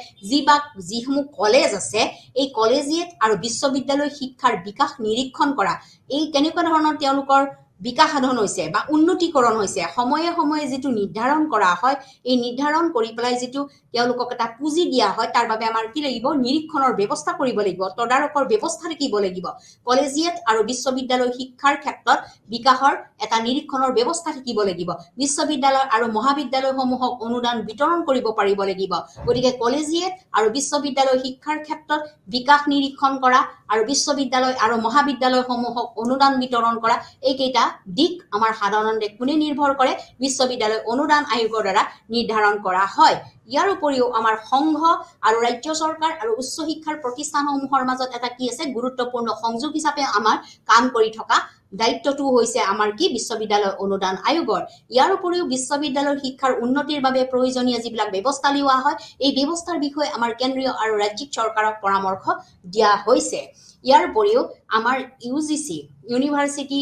যিসমূহ কলেজ আছে এই কলেজিয়েট আৰু বিশ্ববিদ্যালয় শিক্ষাৰ বিকাশ নিৰীক্ষণ কৰা এই কেনেকুৱা ধৰণৰ তেওঁলোকৰ বিকাশ সাধন হৈছে বা উন্নতিকৰণ হৈছে সময়ে সময়ে যেটো নিৰ্ধাৰণ কৰা হয় এই নিৰ্ধাৰণ কৰি পেলাই যেটো তেওঁলোকক এটা পুঁজি দিয়া হয় তাৰ বাবে আমাৰ কি লাগিব নিৰীক্ষণৰ ব্যৱস্থা কৰিব লাগিব তদাৰকৰ ব্যৱস্থা থাকিব লাগিব কলেজিয়েট আৰু বিশ্ববিদ্যালয় শিক্ষাৰ ক্ষেত্ৰত বিকাশৰ এটা নিৰীক্ষণৰ ব্যৱস্থা থাকিব লাগিব বিশ্ববিদ্যালয় আৰু মহাবিদ্যালয়সমূহক অনুদান বিতৰণ কৰিব পাৰিব লাগিব গতিকে কলেজিয়েট আৰু বিশ্ববিদ্যালয় শিক্ষাৰ ক্ষেত্ৰত বিকাশ নিৰীক্ষণ কৰা আৰু বিশ্ববিদ্যালয় আৰু মহাবিদ্যালয়সমূহক অনুদান বিতৰণ কৰা এইকেইটা দিক আমাৰ সাধাৰণতে কোনে নিৰ্ভৰ কৰে বিশ্ববিদ্যালয় অনুদান আয়োগৰ দ্বাৰা নিৰ্ধাৰণ কৰা হয় ইয়াৰ উপৰিও আমাৰ সংঘ আৰু ৰাজ্য চৰকাৰ আৰু উচ্চ শিক্ষাৰ প্ৰতিষ্ঠানসমূহৰ মাজত এটা কি আছে গুৰুত্বপূৰ্ণ সংযোগ হিচাপে আমাৰ কাম কৰি থকা দায়িত্বটো হৈছে আমাৰ কি বিশ্ববিদ্যালয় অনুদান আয়োগৰ ইয়াৰ উপৰিও বিশ্ববিদ্যালয়ৰ শিক্ষাৰ উন্নতিৰ বাবে প্ৰয়োজনীয় যিবিলাক ব্যৱস্থা লোৱা হয় এই ব্যৱস্থাৰ বিষয়ে আমাৰ কেন্দ্ৰীয় আৰু ৰাজ্যিক চৰকাৰক পৰামৰ্শ দিয়া হৈছে ইয়াৰ উপৰিও আমাৰ ইউজিচি ইউনিভাৰ্চিটি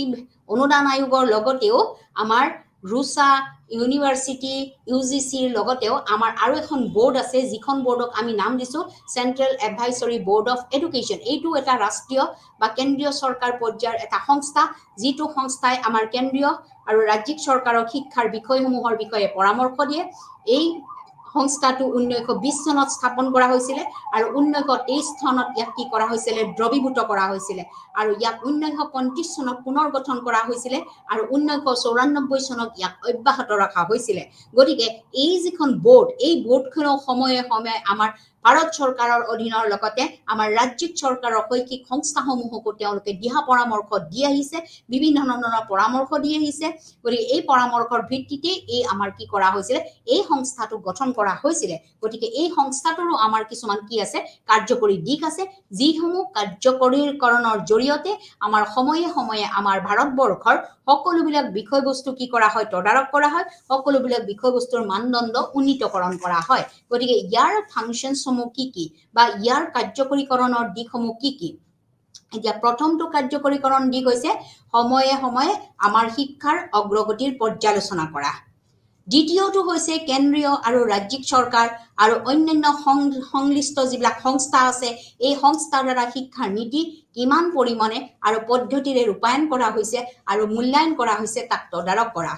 অনুদান আয়োগৰ লগতেও আমাৰ ৰুচা ইউনিভাৰ্চিটি ইউজিচিৰ লগতেও আমাৰ আৰু এখন বোৰ্ড আছে যিখন বোৰ্ডক আমি নাম দিছো central advisory board of education এইটো এটা ৰাষ্ট্ৰীয় বা কেন্দ্ৰীয় চৰকাৰ পৰ্যায়ৰ এটা সংস্থা যিটো সংস্থাই আমাৰ কেন্দ্ৰীয় আৰু ৰাজ্যিক চৰকাৰক শিক্ষাৰ বিষয়সমূহৰ বিষয়ে পৰামৰ্শ দিয়ে এই সংস্থাটো 1920 চনত স্থাপন কৰা হৈছিল আৰু 1923 চনত ইয়াক কি কৰা হৈছিল দ্ৰবীভূত কৰা হৈছিল আৰু ইয়াক 1935 চনত পুনৰ গঠন কৰা হৈছিল আৰু 1994 চনত ইয়াক অব্যাহত ৰখা হৈছিল গতিকে এই যিখন বোৰ্ড এই বোৰ্ডখনৰ সময়ে সময়ে আমাৰ ভাৰত চৰকাৰৰ অধীনৰ লগতে আমাৰ ৰাজ্যিক চৰকাৰৰ শৈক্ষিক সংস্থাসমূহকো তেওঁলোকে দিহা পৰামৰ্শ দি আহিছে বিভিন্ন ধৰণৰ পৰামৰ্শ দি আহিছে গতিকে এই পৰামৰ্শৰ ভিত্তিতে এই আমাৰ কি কৰা হৈছিল এই সংস্থাটো গঠন কৰা হৈছিল গতিকে এই সংস্থাটোৰো আমাৰ কিছুমান কি আছে কাৰ্যকৰী দিক আছে যিসমূহ কাৰ্যকৰীকৰণৰ জৰিয়তে আমাৰ সময়ে সময়ে আমাৰ ভাৰতবৰ্ষৰ সকলোবিলাক বিষয়বস্তু কি কৰা হয় তদাৰক কৰা হয় সকলোবিলাক বিষয়বস্তুৰ মানদণ্ড উন্নীতকৰণ কৰা হয় গতিকে ইয়াৰ ফাংচনছ সমূহ কি বা ইয়াৰ কাৰ্যকৰীকৰণৰ দিকসমূহ কি এতিয়া প্ৰথমটো কাৰ্যকৰীকৰণ দিক হৈছে সময়ে সময়ে আমাৰ শিক্ষাৰ অগ্ৰগতিৰ পৰ্যালোচনা কৰা দ্বিতীয়টো হৈছে কেন্দ্ৰীয় আৰু ৰাজ্যিক চৰকাৰ আৰু অন্যান্য সংশ্লিষ্ট যিবিলাক সংস্থা আছে এই সংস্থাৰ দ্বাৰা শিক্ষাৰ নীতি কিমান পৰিমাণে আৰু পদ্ধতিৰে ৰূপায়ণ কৰা হৈছে আৰু মূল্যায়ন কৰা হৈছে তাক তদাৰক কৰা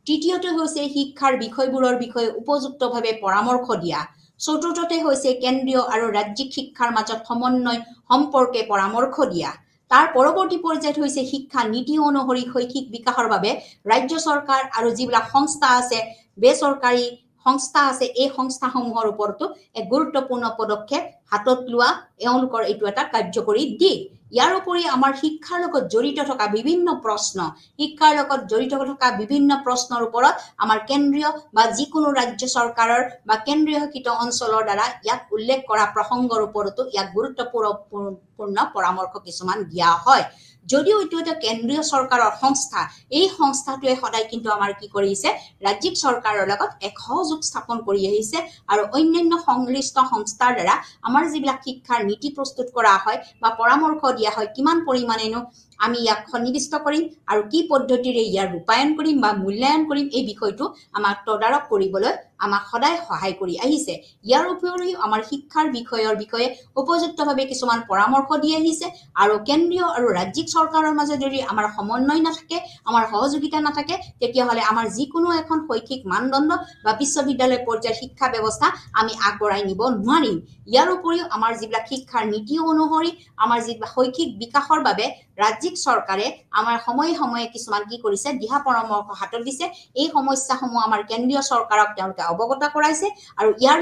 তৃতীয়টো হৈছে শিক্ষাৰ বিষয়বোৰৰ বিষয়ে উপযুক্তভাৱে পৰামৰ্শ দিয়া চতুৰ্থতে হৈছে কেন্দ্ৰীয় আৰু ৰাজ্যিক শিক্ষাৰ মাজত সমন্বয় সম্পৰ্কে পৰামৰ্শ দিয়া তাৰ পৰৱৰ্তী পৰ্যায়ত হৈছে শিক্ষা নীতি অনুসৰি শৈক্ষিক বিকাশৰ বাবে ৰাজ্য চৰকাৰ আৰু যিবিলাক সংস্থা আছে বেচৰকাৰী সংস্থা আছে এই সংস্থাসমূহৰ ওপৰতো এক গুৰুত্বপূৰ্ণ পদক্ষেপ হাতত লোৱা এওঁলোকৰ এইটো এটা কাৰ্যকৰী দিক ইয়াৰ উপৰি আমাৰ শিক্ষাৰ লগত জড়িত থকা বিভিন্ন প্ৰশ্ন শিক্ষাৰ লগত জড়িত থকা বিভিন্ন প্ৰশ্নৰ ওপৰত আমাৰ কেন্দ্ৰীয় বা যিকোনো ৰাজ্য চৰকাৰৰ বা কেন্দ্ৰীয় শাসিত অঞ্চলৰ দ্বাৰা ইয়াক উল্লেখ কৰা প্ৰসংগৰ ওপৰতো ইয়াক গুৰুত্বপূৰ্ণ পৰামৰ্শ কিছুমান দিয়া হয় যদিও এইটো এটা কেন্দ্ৰীয় চৰকাৰৰ সংস্থা এই সংস্থাটোৱে সদায় কিন্তু আমাৰ কি কৰিছে ৰাজ্যিক চৰকাৰৰ লগত এক সহযোগ স্থাপন কৰি আহিছে আৰু অন্যান্য সংশ্লিষ্ট সংস্থাৰ দ্বাৰা আমাৰ যিবিলাক শিক্ষাৰ নীতি প্ৰস্তুত কৰা হয় বা পৰামৰ্শ দিয়া হয় কিমান পৰিমাণেনো আমি ইয়াক সন্নিবিষ্ট কৰিম আৰু কি পদ্ধতিৰে ইয়াৰ ৰূপায়ণ কৰিম বা মূল্যায়ন কৰিম এই বিষয়টো আমাক তদাৰক কৰিবলৈ আমাক সদায় সহায় কৰি আহিছে ইয়াৰ উপৰিও আমাৰ শিক্ষাৰ বিষয়ে উপযুক্তভাৱে কিছুমান পৰামৰ্শ দি আহিছে আৰু কেন্দ্ৰীয় আৰু ৰাজ্যিক চৰকাৰৰ মাজত যদি আমাৰ সমন্বয় নাথাকে আমাৰ সহযোগিতা নাথাকে তেতিয়াহ'লে আমাৰ যিকোনো এখন শৈক্ষিক মানদণ্ড বা বিশ্ববিদ্যালয় পৰ্যায়ৰ শিক্ষা ব্যৱস্থা আমি আগবঢ়াই নিব নোৱাৰিম ইয়াৰ উপৰিও আমাৰ যিবিলাক শিক্ষাৰ নীতি অনুসৰি আমাৰ যিবিলাক শৈক্ষিক বিকাশৰ বাবে ৰাজ্যিক চৰকাৰে আমাৰ সময়ে সময়ে কিছুমান কি কৰিছে দিহা পৰামৰ্শ হাতত দিছে এই সমস্যাসমূহ আমাৰ কেন্দ্ৰীয় চৰকাৰক তেওঁলোকে অৱগত কৰাইছে আৰু ইয়াৰ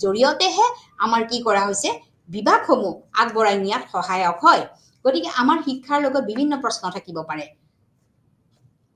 জৰিয়তেহে আমাৰ কি কৰা হৈছে বিভাগসমূহ আগবঢ়াই নিয়াত সহায়ক হয় গতিকে আমাৰ শিক্ষাৰ লগত বিভিন্ন প্ৰশ্ন থাকিব পাৰে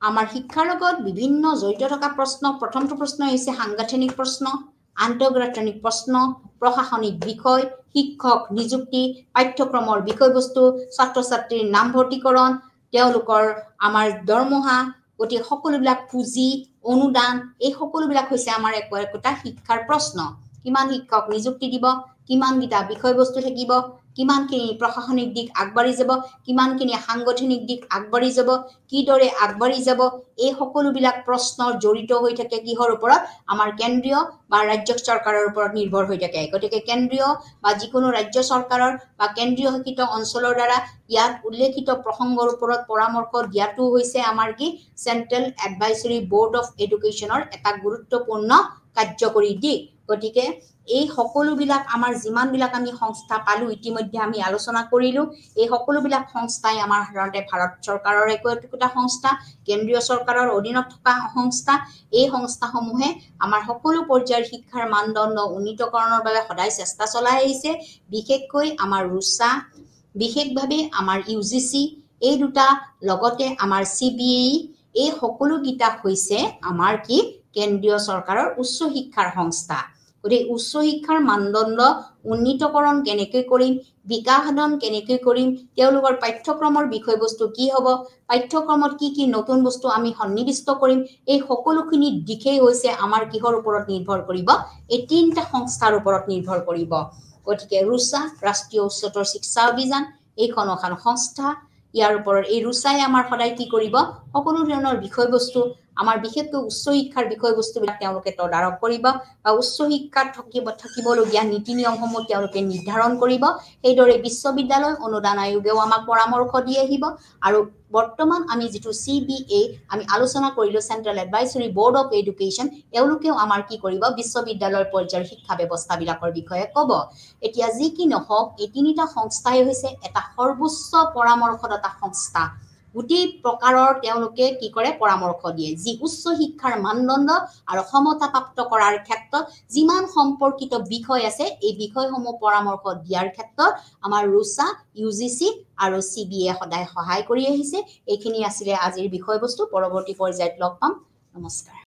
আমাৰ শিক্ষাৰ লগত বিভিন্ন জড়িত থকা প্ৰশ্ন প্ৰথমটো প্ৰশ্ন হৈছে সাংগঠনিক প্ৰশ্ন আন্তঃগাঁথনিক প্ৰশ্ন প্ৰশাসনিক বিষয় শিক্ষক নিযুক্তি পাঠ্যক্ৰমৰ বিষয়বস্তু ছাত্ৰ ছাত্ৰীৰ নামভৰ্তিকৰণ তেওঁলোকৰ আমাৰ দৰমহা গতি সকলোবিলাক পুঁজি অনুদান এই সকলোবিলাক হৈছে আমাৰ একোটা শিক্ষাৰ প্ৰশ্ন কিমান শিক্ষক নিযুক্তি দিব কিমান গিটা বিষয়বস্তু থাকিব কিমানখিনি প্ৰশাসনিক দিক আগবাঢ়ি যাব, কিমানখিনি সাংগঠনিক দিক আগবাঢ়ি যাব, কিদৰে আগবাঢ়ি যাব, এই সকলোবিলাক প্ৰশ্ন জড়িত হৈ থাকে কিহৰ ওপৰত, আমাৰ কেন্দ্ৰীয় বা ৰাজ্য চৰকাৰৰ ওপৰত নিৰ্ভৰ হৈ থাকে। গতিকে কেন্দ্ৰীয় বা যিকোনো ৰাজ্য চৰকাৰৰ বা কেন্দ্ৰীয় শাসিত অঞ্চলৰ দ্বাৰা ইয়াত উল্লেখিত প্ৰসংগৰ ওপৰত পৰামৰ্শ দিয়াটো হৈছে আমাৰ কি চেন্ট্ৰেল এডভাইজৰী বোৰ্ড অফ এডুকেশ্যনৰ এটা গুৰুত্বপূৰ্ণ কাৰ্যকৰী দিক। গতিকে এই সকলোবিলাক আমাৰ যিমানবিলাক আমি সংস্থা পালো ইতিমধ্যে আমি আলোচনা কৰিলো, এই সকলোবিলাক সংস্থাই আমাৰ সাধাৰণতে ভাৰত চৰকাৰৰ একোটা সংস্থা, কেন্দ্ৰীয় চৰকাৰৰ অধীনত থকা সংস্থা। এই সংস্থাসমূহে আমাৰ সকলো পৰ্যায়ৰ শিক্ষাৰ মানদণ্ড উন্নীতকৰণৰ বাবে সদায় চেষ্টা চলাই আহিছে। বিশেষকৈ আমাৰ ৰুচা, বিশেষভাৱে আমাৰ UGC, এই দুটা লগতে আমাৰ CBE, এই সকলোকেইটা হৈছে আমাৰ কি কেন্দ্ৰীয় চৰকাৰৰ উচ্চ শিক্ষাৰ সংস্থা। গতিকে উচ্চ শিক্ষাৰ মানদণ্ড উন্নীতকৰণ কেনেকৈ কৰিম, বিকাশ সাধন কেনেকৈ কৰিম, তেওঁলোকৰ পাঠ্যক্ৰমৰ বিষয়বস্তু কি হ'ব, পাঠ্যক্ৰমত কি কি নতুন বস্তু আমি সন্নিৱিষ্ট কৰিম, এই সকলোখিনি দিশেই হৈছে আমাৰ কিহৰ ওপৰত নিৰ্ভৰ কৰিব, এই তিনিটা সংস্থাৰ ওপৰত নিৰ্ভৰ কৰিব। গতিকে ৰুচা ৰাষ্ট্ৰীয় উচ্চতৰ শিক্ষা অভিযান এইখন এখন সংস্থা, ইয়াৰ ওপৰত এই ৰুচাই আমাৰ সদায় কি কৰিব, সকলো ধৰণৰ বিষয়বস্তু আমাৰ বিশেষকৈ উচ্চ শিক্ষাৰ বিষয়বস্তুবিলাক তেওঁলোকে তদাৰক কৰিব বা উচ্চ শিক্ষাত থাকিবলগীয়া নীতি নিয়মসমূহ তেওঁলোকে নিৰ্ধাৰণ কৰিব। সেইদৰে বিশ্ববিদ্যালয় অনুদান আয়োগেও আমাক পৰামৰ্শ দি আহিব। আৰু বৰ্তমান আমি যিটো CBA আমি আলোচনা কৰিলো, central advisory board of education, এওঁলোকেও আমাৰ কি কৰিব, বিশ্ববিদ্যালয়ৰ পৰ্যায়ৰ শিক্ষা ব্যৱস্থাবিলাকৰ বিষয়ে ক'ব। এতিয়া যি কি নহওক, এই তিনিটা সংস্থাই হৈছে এটা সৰ্বোচ্চ পৰামৰ্শদাতা সংস্থা। গোটেই প্ৰকাৰৰ তেওঁলোকে কি কৰে, পৰামৰ্শ দিয়ে, যি উচ্চ শিক্ষাৰ মানদণ্ড আৰু সমতাপ্ৰাপ্ত কৰাৰ ক্ষেত্ৰত যিমান সম্পৰ্কিত বিষয় আছে এই বিষয়সমূহ পৰামৰ্শ দিয়াৰ ক্ষেত্ৰত আমাৰ ৰুচা, UGC আৰু CBA সদায় সহায় কৰি আহিছে। এইখিনি আছিলে আজিৰ বিষয়বস্তু। পৰৱৰ্তী পৰ্যায়ত লগ পাম। নমস্কাৰ।